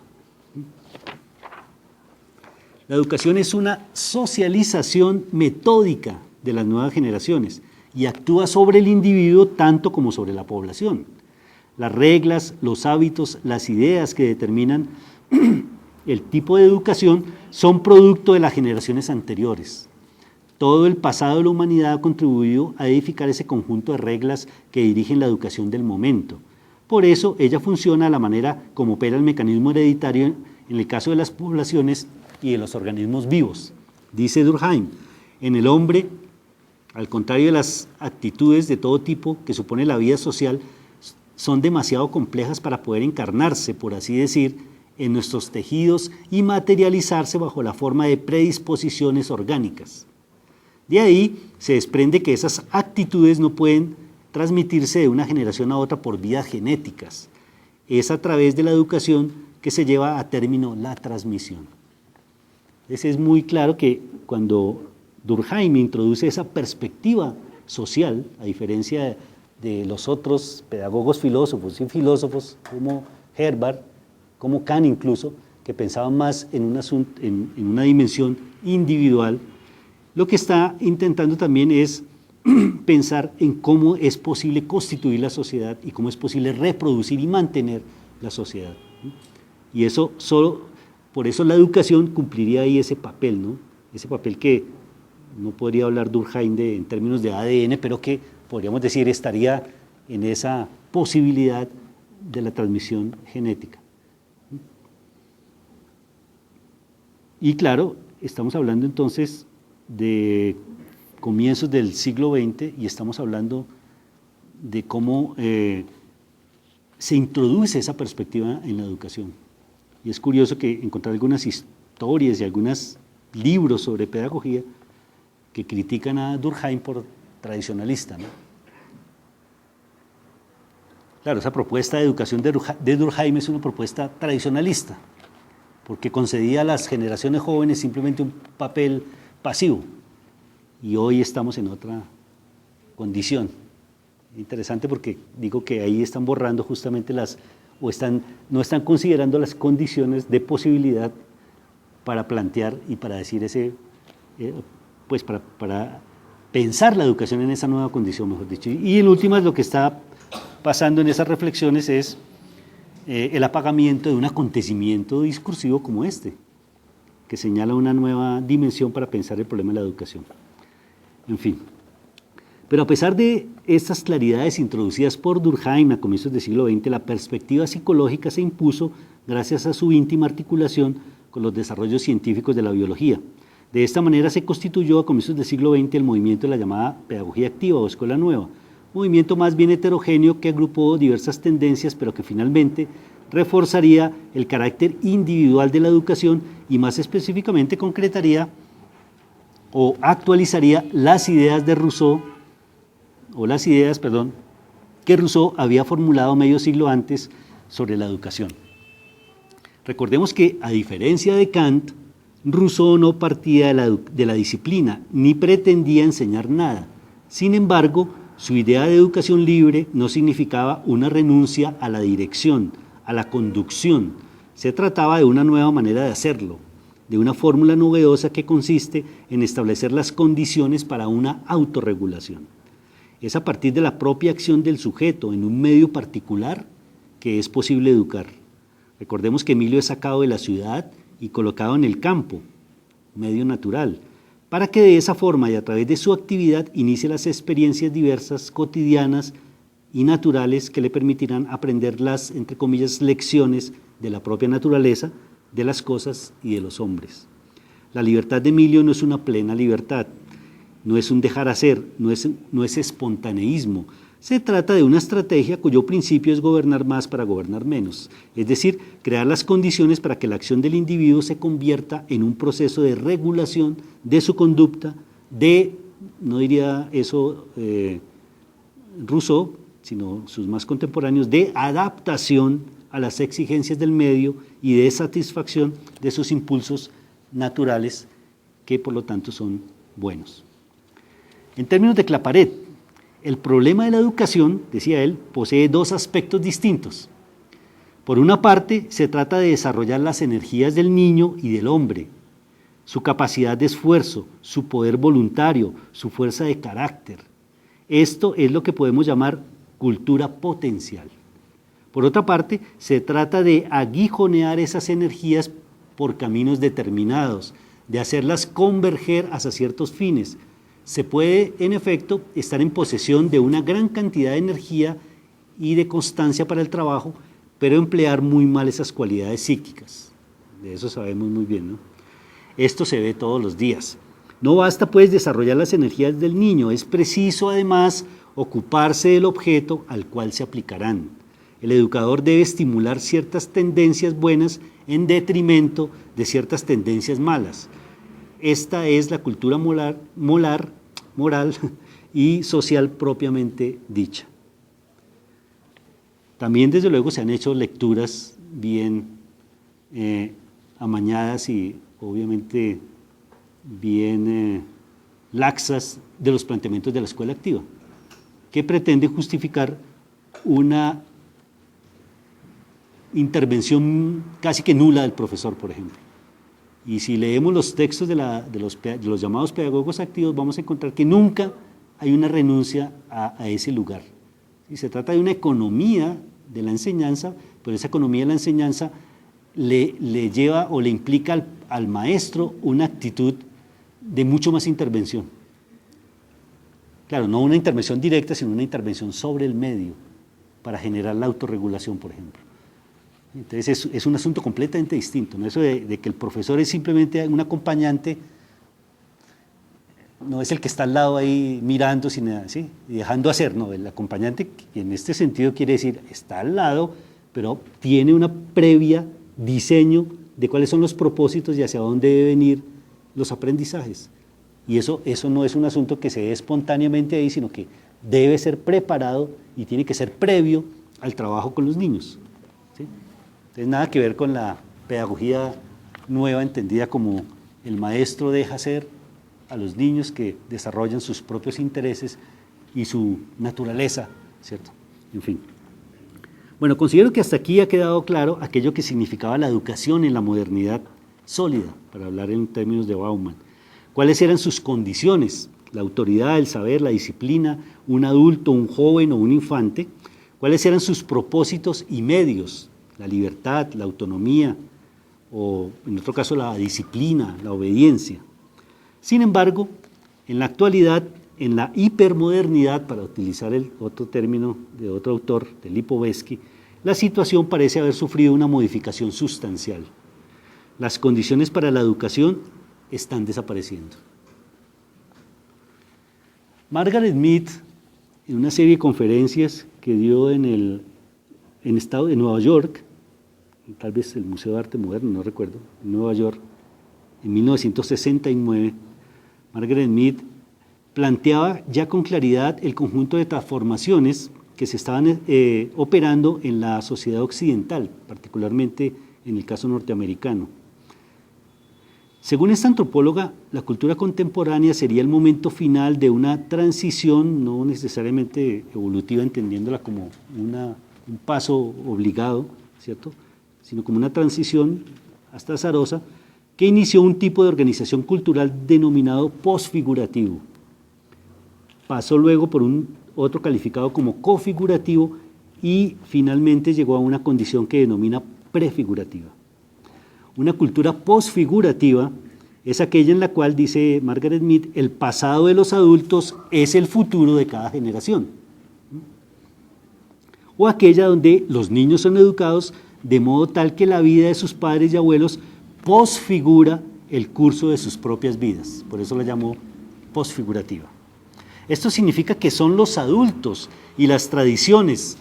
La educación es una socialización metódica de las nuevas generaciones y actúa sobre el individuo tanto como sobre la población. Las reglas, los hábitos, las ideas que determinan el tipo de educación son producto de las generaciones anteriores. Todo el pasado de la humanidad ha contribuido a edificar ese conjunto de reglas que dirigen la educación del momento. Por eso, ella funciona de la manera como opera el mecanismo hereditario en el caso de las poblaciones y de los organismos vivos. Dice Durkheim, en el hombre Al contrario de las actitudes de todo tipo que supone la vida social, son demasiado complejas para poder encarnarse, por así decir, en nuestros tejidos y materializarse bajo la forma de predisposiciones orgánicas. De ahí se desprende que esas actitudes no pueden transmitirse de una generación a otra por vías genéticas. Es a través de la educación que se lleva a término la transmisión. Es muy claro que cuando Durkheim introduce esa perspectiva social, a diferencia de los otros pedagogos filósofos y filósofos como Herbart, como Kant incluso, que pensaban más en una dimensión individual, lo que está intentando también es pensar en cómo es posible constituir la sociedad y cómo es posible reproducir y mantener la sociedad. Y eso por eso la educación cumpliría ahí ese papel, ¿no? Ese papel que no podría hablar Durkheim en términos de ADN, pero que podríamos decir estaría en esa posibilidad de la transmisión genética. Y claro, estamos hablando entonces de comienzos del siglo XX y estamos hablando de cómo se introduce esa perspectiva en la educación. Y es curioso que encontrar algunas historias y algunos libros sobre pedagogía que critican a Durkheim por tradicionalista, ¿no? Claro, esa propuesta de educación de Durkheim es una propuesta tradicionalista, porque concedía a las generaciones jóvenes simplemente un papel pasivo, y hoy estamos en otra condición. Interesante porque digo que ahí están borrando justamente no están considerando las condiciones de posibilidad para plantear y para decir pues para pensar la educación en esa nueva condición, mejor dicho. Y en últimas lo que está pasando en esas reflexiones es el apagamiento de un acontecimiento discursivo como este, que señala una nueva dimensión para pensar el problema de la educación. En fin. Pero a pesar de estas claridades introducidas por Durkheim a comienzos del siglo XX, la perspectiva psicológica se impuso gracias a su íntima articulación con los desarrollos científicos de la biología. De esta manera se constituyó a comienzos del siglo XX el movimiento de la llamada pedagogía activa o escuela nueva, movimiento más bien heterogéneo que agrupó diversas tendencias, pero que finalmente reforzaría el carácter individual de la educación y más específicamente concretaría o actualizaría las ideas que Rousseau había formulado medio siglo antes sobre la educación. Recordemos que, a diferencia de Kant, Rousseau no partía de la disciplina, ni pretendía enseñar nada. Sin embargo, su idea de educación libre no significaba una renuncia a la dirección, a la conducción. Se trataba de una nueva manera de hacerlo, de una fórmula novedosa que consiste en establecer las condiciones para una autorregulación. Es a partir de la propia acción del sujeto en un medio particular que es posible educar. Recordemos que Emilio es sacado de la ciudad y colocado en el campo, medio natural, para que de esa forma y a través de su actividad inicie las experiencias diversas, cotidianas y naturales que le permitirán aprender las, entre comillas, lecciones de la propia naturaleza, de las cosas y de los hombres. La libertad de Emilio no es una plena libertad, no es un dejar hacer, no es espontaneísmo. Se trata de una estrategia cuyo principio es gobernar más para gobernar menos, es decir, crear las condiciones para que la acción del individuo se convierta en un proceso de regulación de su conducta, no diría eso Rousseau, sino sus más contemporáneos, de adaptación a las exigencias del medio y de satisfacción de sus impulsos naturales, que por lo tanto son buenos. En términos de Claparet, el problema de la educación, decía él, posee dos aspectos distintos. Por una parte, se trata de desarrollar las energías del niño y del hombre, su capacidad de esfuerzo, su poder voluntario, su fuerza de carácter. Esto es lo que podemos llamar cultura potencial. Por otra parte, se trata de aguijonear esas energías por caminos determinados, de hacerlas converger hacia ciertos fines. Se puede, en efecto, estar en posesión de una gran cantidad de energía y de constancia para el trabajo, pero emplear muy mal esas cualidades psíquicas. De eso sabemos muy bien, ¿no? Esto se ve todos los días. No basta pues desarrollar las energías del niño, es preciso además ocuparse del objeto al cual se aplicarán. El educador debe estimular ciertas tendencias buenas en detrimento de ciertas tendencias malas. Esta es la cultura moral y social propiamente dicha. También desde luego se han hecho lecturas bien amañadas y obviamente bien laxas de los planteamientos de la escuela activa, que pretende justificar una intervención casi que nula del profesor, por ejemplo. Y si leemos los textos de los llamados pedagogos activos, vamos a encontrar que nunca hay una renuncia a ese lugar. Y se trata de una economía de la enseñanza, pero esa economía de la enseñanza le lleva o le implica al maestro una actitud de mucho más intervención. Claro, no una intervención directa, sino una intervención sobre el medio, para generar la autorregulación, por ejemplo. Entonces es un asunto completamente distinto, ¿no? Eso de que el profesor es simplemente un acompañante, no es el que está al lado ahí mirando sin nada, ¿sí? Y dejando hacer, no, el acompañante en este sentido quiere decir, está al lado, pero tiene una previa diseño de cuáles son los propósitos y hacia dónde deben ir los aprendizajes. Y eso no es un asunto que se dé espontáneamente ahí, sino que debe ser preparado y tiene que ser previo al trabajo con los niños, ¿sí? Entonces nada que ver con la pedagogía nueva entendida como el maestro deja hacer a los niños que desarrollan sus propios intereses y su naturaleza, ¿cierto? En fin. Bueno, considero que hasta aquí ha quedado claro aquello que significaba la educación en la modernidad sólida, para hablar en términos de Bauman. ¿Cuáles eran sus condiciones? La autoridad, el saber, la disciplina, un adulto, un joven o un infante. ¿Cuáles eran sus propósitos y medios? La libertad, la autonomía, o en otro caso la disciplina, la obediencia. Sin embargo, en la actualidad, en la hipermodernidad, para utilizar el otro término de otro autor, de Lipovetsky, la situación parece haber sufrido una modificación sustancial. Las condiciones para la educación están desapareciendo. Margaret Mead, en una serie de conferencias que dio en el estado de Nueva York, tal vez el Museo de Arte Moderno, no recuerdo, en Nueva York, en 1969, Margaret Mead planteaba ya con claridad el conjunto de transformaciones que se estaban operando en la sociedad occidental, particularmente en el caso norteamericano. Según esta antropóloga, la cultura contemporánea sería el momento final de una transición, no necesariamente evolutiva, entendiéndola como un paso obligado, ¿cierto?, sino como una transición hasta azarosa, que inició un tipo de organización cultural denominado posfigurativo. Pasó luego por otro calificado como cofigurativo y finalmente llegó a una condición que denomina prefigurativa. Una cultura posfigurativa es aquella en la cual, dice Margaret Mead, el pasado de los adultos es el futuro de cada generación. O aquella donde los niños son educados de modo tal que la vida de sus padres y abuelos posfigura el curso de sus propias vidas. Por eso la llamó posfigurativa. Esto significa que son los adultos y las tradiciones,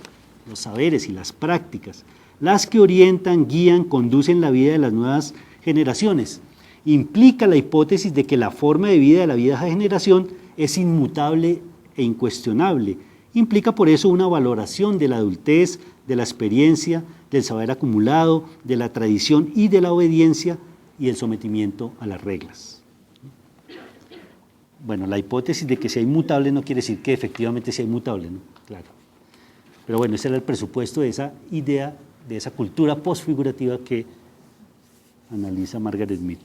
los saberes y las prácticas, las que orientan, guían, conducen la vida de las nuevas generaciones. Implica la hipótesis de que la forma de vida de la vieja generación es inmutable e incuestionable. Implica por eso una valoración de la adultez, de la experiencia, del saber acumulado, de la tradición y de la obediencia y el sometimiento a las reglas. Bueno, la hipótesis de que sea inmutable no quiere decir que efectivamente sea inmutable, ¿no? Claro. Pero bueno, ese era el presupuesto de esa idea, de esa cultura posfigurativa que analiza Margaret Mead.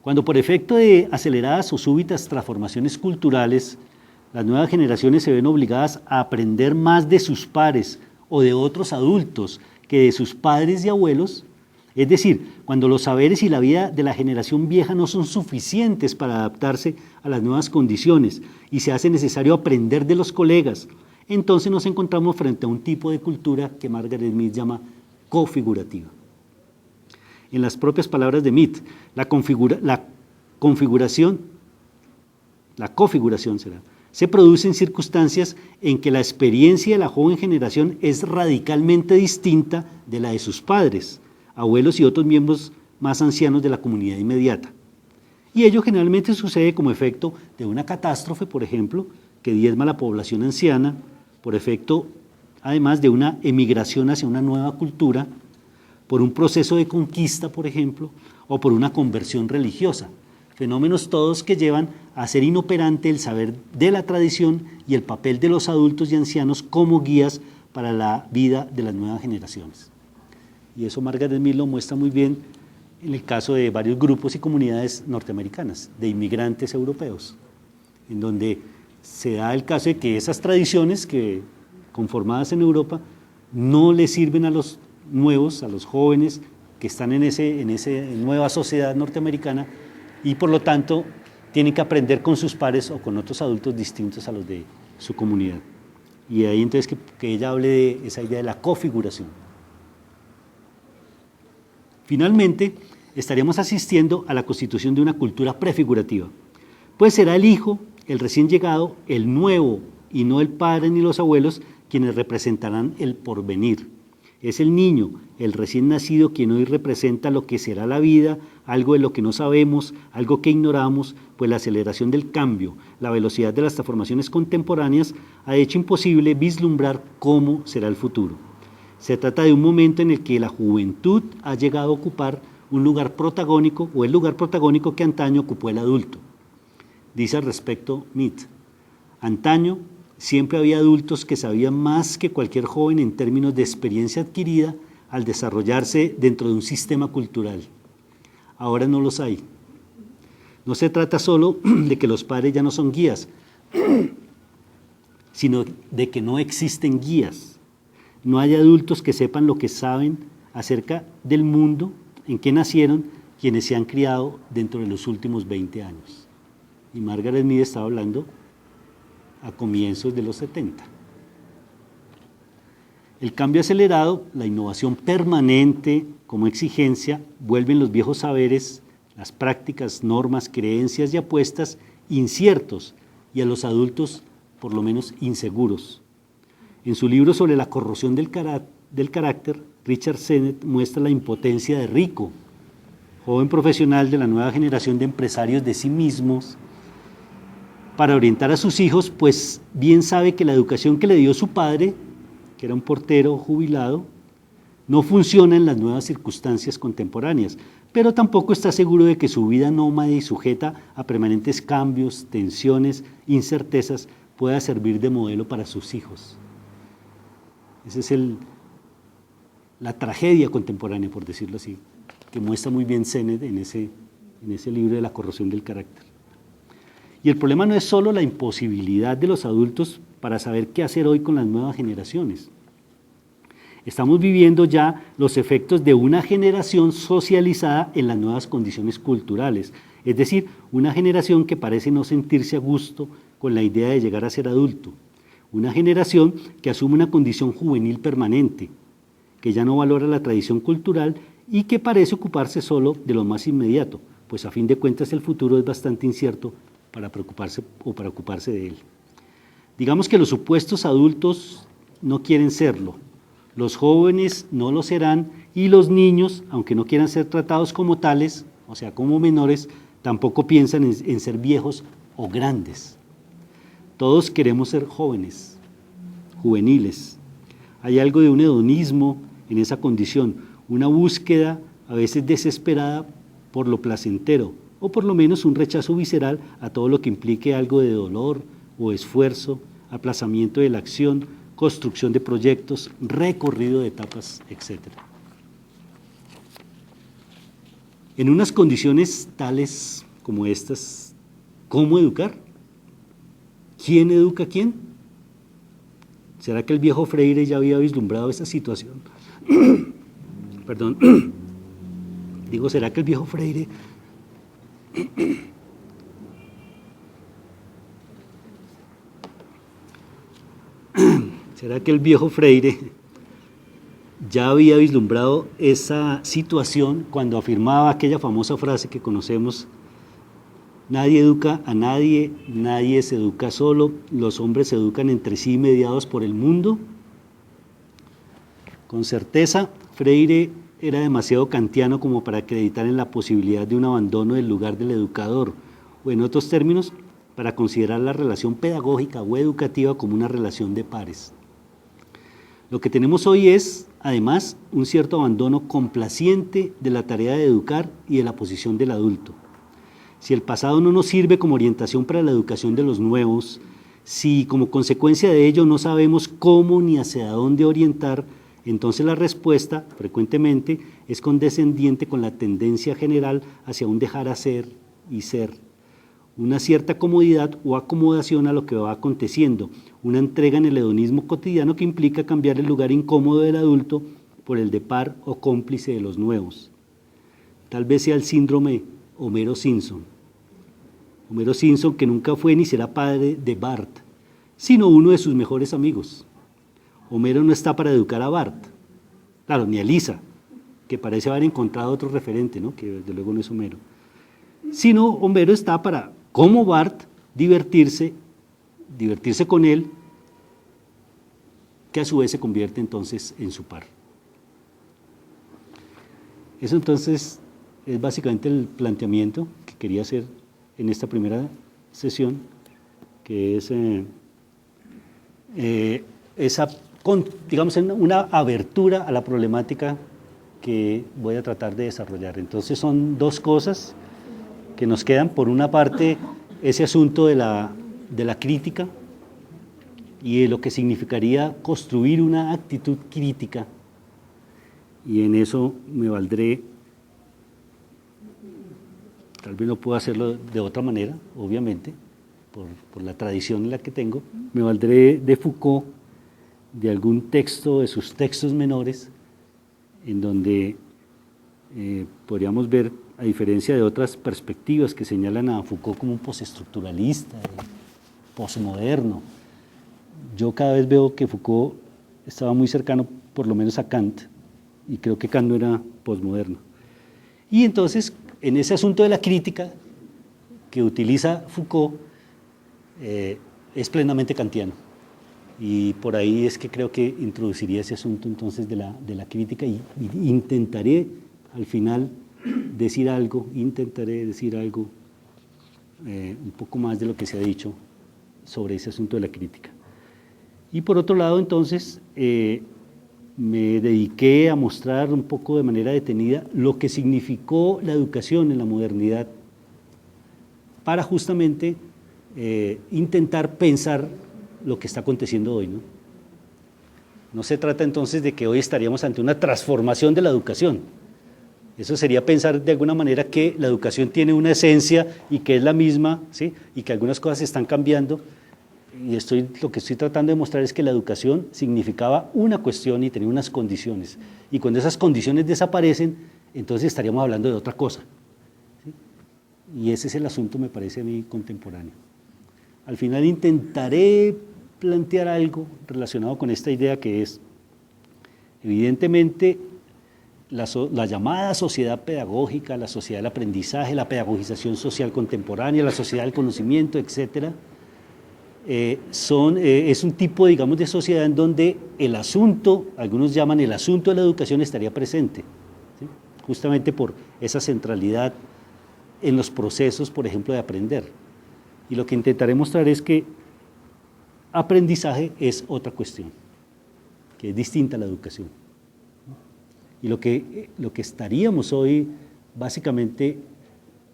Cuando por efecto de aceleradas o súbitas transformaciones culturales, las nuevas generaciones se ven obligadas a aprender más de sus pares o de otros adultos que de sus padres y abuelos, es decir, cuando los saberes y la vida de la generación vieja no son suficientes para adaptarse a las nuevas condiciones y se hace necesario aprender de los colegas, entonces nos encontramos frente a un tipo de cultura que Margaret Mead llama cofigurativa. En las propias palabras de Mead, la configuración, la configuración será, se produce en circunstancias en que la experiencia de la joven generación es radicalmente distinta de la de sus padres, abuelos y otros miembros más ancianos de la comunidad inmediata. Y ello generalmente sucede como efecto de una catástrofe, por ejemplo, que diezma a la población anciana, por efecto, además, de una emigración hacia una nueva cultura, por un proceso de conquista, por ejemplo, o por una conversión religiosa. Fenómenos todos que llevan a hacer inoperante el saber de la tradición y el papel de los adultos y ancianos como guías para la vida de las nuevas generaciones. Y eso Margaret Mead lo muestra muy bien en el caso de varios grupos y comunidades norteamericanas, de inmigrantes europeos, en donde se da el caso de que esas tradiciones que conformadas en Europa no le sirven a los nuevos, a los jóvenes que están en esa nueva sociedad norteamericana, y por lo tanto tienen que aprender con sus pares o con otros adultos distintos a los de su comunidad. Y ahí entonces que ella hable de esa idea de la configuración. Finalmente, estaríamos asistiendo a la constitución de una cultura prefigurativa. Pues será el hijo, el recién llegado, el nuevo, y no el padre ni los abuelos, quienes representarán el porvenir. Es el niño, el recién nacido, quien hoy representa lo que será la vida, algo de lo que no sabemos, algo que ignoramos, pues la aceleración del cambio, la velocidad de las transformaciones contemporáneas ha hecho imposible vislumbrar cómo será el futuro. Se trata de un momento en el que la juventud ha llegado a ocupar un lugar protagónico, o el lugar protagónico que antaño ocupó el adulto. Dice al respecto Mead: antaño siempre había adultos que sabían más que cualquier joven en términos de experiencia adquirida al desarrollarse dentro de un sistema cultural. Ahora no los hay. No se trata solo de que los padres ya no son guías, sino de que no existen guías. No hay adultos que sepan lo que saben acerca del mundo en que nacieron quienes se han criado dentro de los últimos 20 años. Y Margaret Mead estaba hablando a comienzos de los 70. El cambio acelerado, la innovación permanente como exigencia, vuelven los viejos saberes, las prácticas, normas, creencias y apuestas inciertos, y a los adultos por lo menos inseguros. En su libro sobre la corrosión del carácter, Richard Sennett muestra la impotencia de Rico, joven profesional de la nueva generación de empresarios de sí mismos, para orientar a sus hijos, pues bien sabe que la educación que le dio su padre, que era un portero jubilado, no funciona en las nuevas circunstancias contemporáneas, pero tampoco está seguro de que su vida nómade y sujeta a permanentes cambios, tensiones, incertezas, pueda servir de modelo para sus hijos. Esa es la tragedia contemporánea, por decirlo así, que muestra muy bien Sennett en ese libro de la corrosión del carácter. Y el problema no es solo la imposibilidad de los adultos para saber qué hacer hoy con las nuevas generaciones. Estamos viviendo ya los efectos de una generación socializada en las nuevas condiciones culturales, es decir, una generación que parece no sentirse a gusto con la idea de llegar a ser adulto, una generación que asume una condición juvenil permanente, que ya no valora la tradición cultural y que parece ocuparse solo de lo más inmediato, pues a fin de cuentas el futuro es bastante incierto para preocuparse o para ocuparse de él. Digamos que los supuestos adultos no quieren serlo, los jóvenes no lo serán y los niños, aunque no quieran ser tratados como tales, o sea, como menores, tampoco piensan en ser viejos o grandes. Todos queremos ser jóvenes, juveniles. Hay algo de un hedonismo en esa condición, una búsqueda a veces desesperada por lo placentero, o por lo menos un rechazo visceral a todo lo que implique algo de dolor o esfuerzo, aplazamiento de la acción, construcción de proyectos, recorrido de etapas, etc. En unas condiciones tales como estas, ¿cómo educar? ¿Quién educa a quién? ¿Será que el viejo Freire ya había vislumbrado esta situación? Perdón. Digo, ¿será que el viejo Freire ¿será que el viejo Freire ya había vislumbrado esa situación cuando afirmaba aquella famosa frase que conocemos Nadie educa a nadie, nadie se educa solo, los hombres se educan entre sí mediados por el mundo. Con certeza, Freire era demasiado kantiano como para acreditar en la posibilidad de un abandono del lugar del educador, o en otros términos, para considerar la relación pedagógica o educativa como una relación de pares. Lo que tenemos hoy es, además, un cierto abandono complaciente de la tarea de educar y de la posición del adulto. Si el pasado no nos sirve como orientación para la educación de los nuevos, si como consecuencia de ello no sabemos cómo ni hacia dónde orientar, entonces la respuesta, frecuentemente, es condescendiente con la tendencia general hacia un dejar hacer y ser. Una cierta comodidad o acomodación a lo que va aconteciendo, una entrega en el hedonismo cotidiano que implica cambiar el lugar incómodo del adulto por el de par o cómplice de los nuevos. Tal vez sea el síndrome Homero Simpson. Homero Simpson, que nunca fue ni será padre de Bart, sino uno de sus mejores amigos. Homero no está para educar a Bart, claro, ni a Lisa, que parece haber encontrado otro referente, ¿no? Que desde luego no es Homero. Sino Homero está para, como Bart, divertirse con él, que a su vez se convierte entonces en su par. Eso entonces es básicamente el planteamiento que quería hacer en esta primera sesión, que es digamos, una abertura a la problemática que voy a tratar de desarrollar. Entonces son dos cosas que nos quedan. Por una parte, ese asunto de la crítica y de lo que significaría construir una actitud crítica, y en eso me valdré, tal vez no puedo hacerlo de otra manera, obviamente, por la tradición en la que tengo, me valdré de Foucault, de algún texto, de sus textos menores, en donde podríamos ver, a diferencia de otras perspectivas que señalan a Foucault como un postestructuralista, posmoderno, yo cada vez veo que Foucault estaba muy cercano, por lo menos a Kant, y creo que Kant no era posmoderno. Y entonces, en ese asunto de la crítica que utiliza Foucault, es plenamente kantiano. Y por ahí es que creo que introduciría ese asunto entonces de la crítica y intentaré al final decir algo, un poco más de lo que se ha dicho sobre ese asunto de la crítica. Y por otro lado entonces me dediqué a mostrar un poco de manera detenida lo que significó la educación en la modernidad para justamente intentar pensar lo que está aconteciendo hoy, ¿no? No se trata entonces de que hoy estaríamos ante una transformación de la educación. Eso sería pensar de alguna manera que la educación tiene una esencia y que es la misma, ¿sí? Y que algunas cosas están cambiando. Y lo que estoy tratando de mostrar es que la educación significaba una cuestión y tenía unas condiciones. Y cuando esas condiciones desaparecen, entonces estaríamos hablando de otra cosa, ¿sí? Y ese es el asunto, me parece a mí, contemporáneo. Al final intentaré plantear algo relacionado con esta idea que es, evidentemente, la llamada sociedad pedagógica, la sociedad del aprendizaje, la pedagogización social contemporánea, la sociedad del conocimiento, etcétera, es un tipo, digamos, de sociedad en donde el asunto, algunos llaman el asunto de la educación, estaría presente, ¿sí? Justamente por esa centralidad en los procesos, por ejemplo, de aprender. Y lo que intentaré mostrar es que aprendizaje es otra cuestión, que es distinta a la educación. Y lo que estaríamos hoy básicamente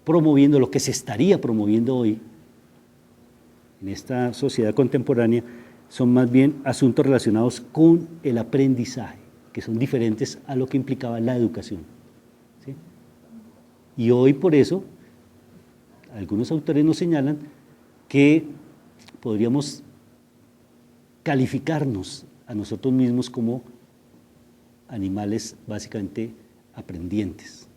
promoviendo, lo que se estaría promoviendo hoy en esta sociedad contemporánea, son más bien asuntos relacionados con el aprendizaje, que son diferentes a lo que implicaba la educación, ¿sí? Y hoy por eso, algunos autores nos señalan que podríamos calificarnos a nosotros mismos como animales básicamente aprendientes.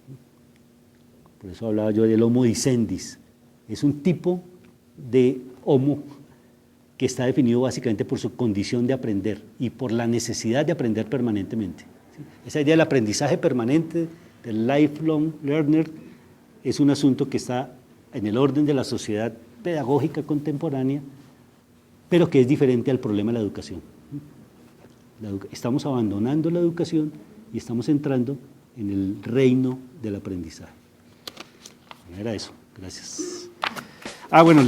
Por eso hablaba yo del Homo dicendis. Es un tipo de Homo que está definido básicamente por su condición de aprender y por la necesidad de aprender permanentemente, ¿sí? Esa idea del aprendizaje permanente, del lifelong learner, es un asunto que está en el orden de la sociedad pedagógica contemporánea, pero que es diferente al problema de la educación. Estamos abandonando la educación y estamos entrando en el reino del aprendizaje. Era eso. Gracias. Bueno,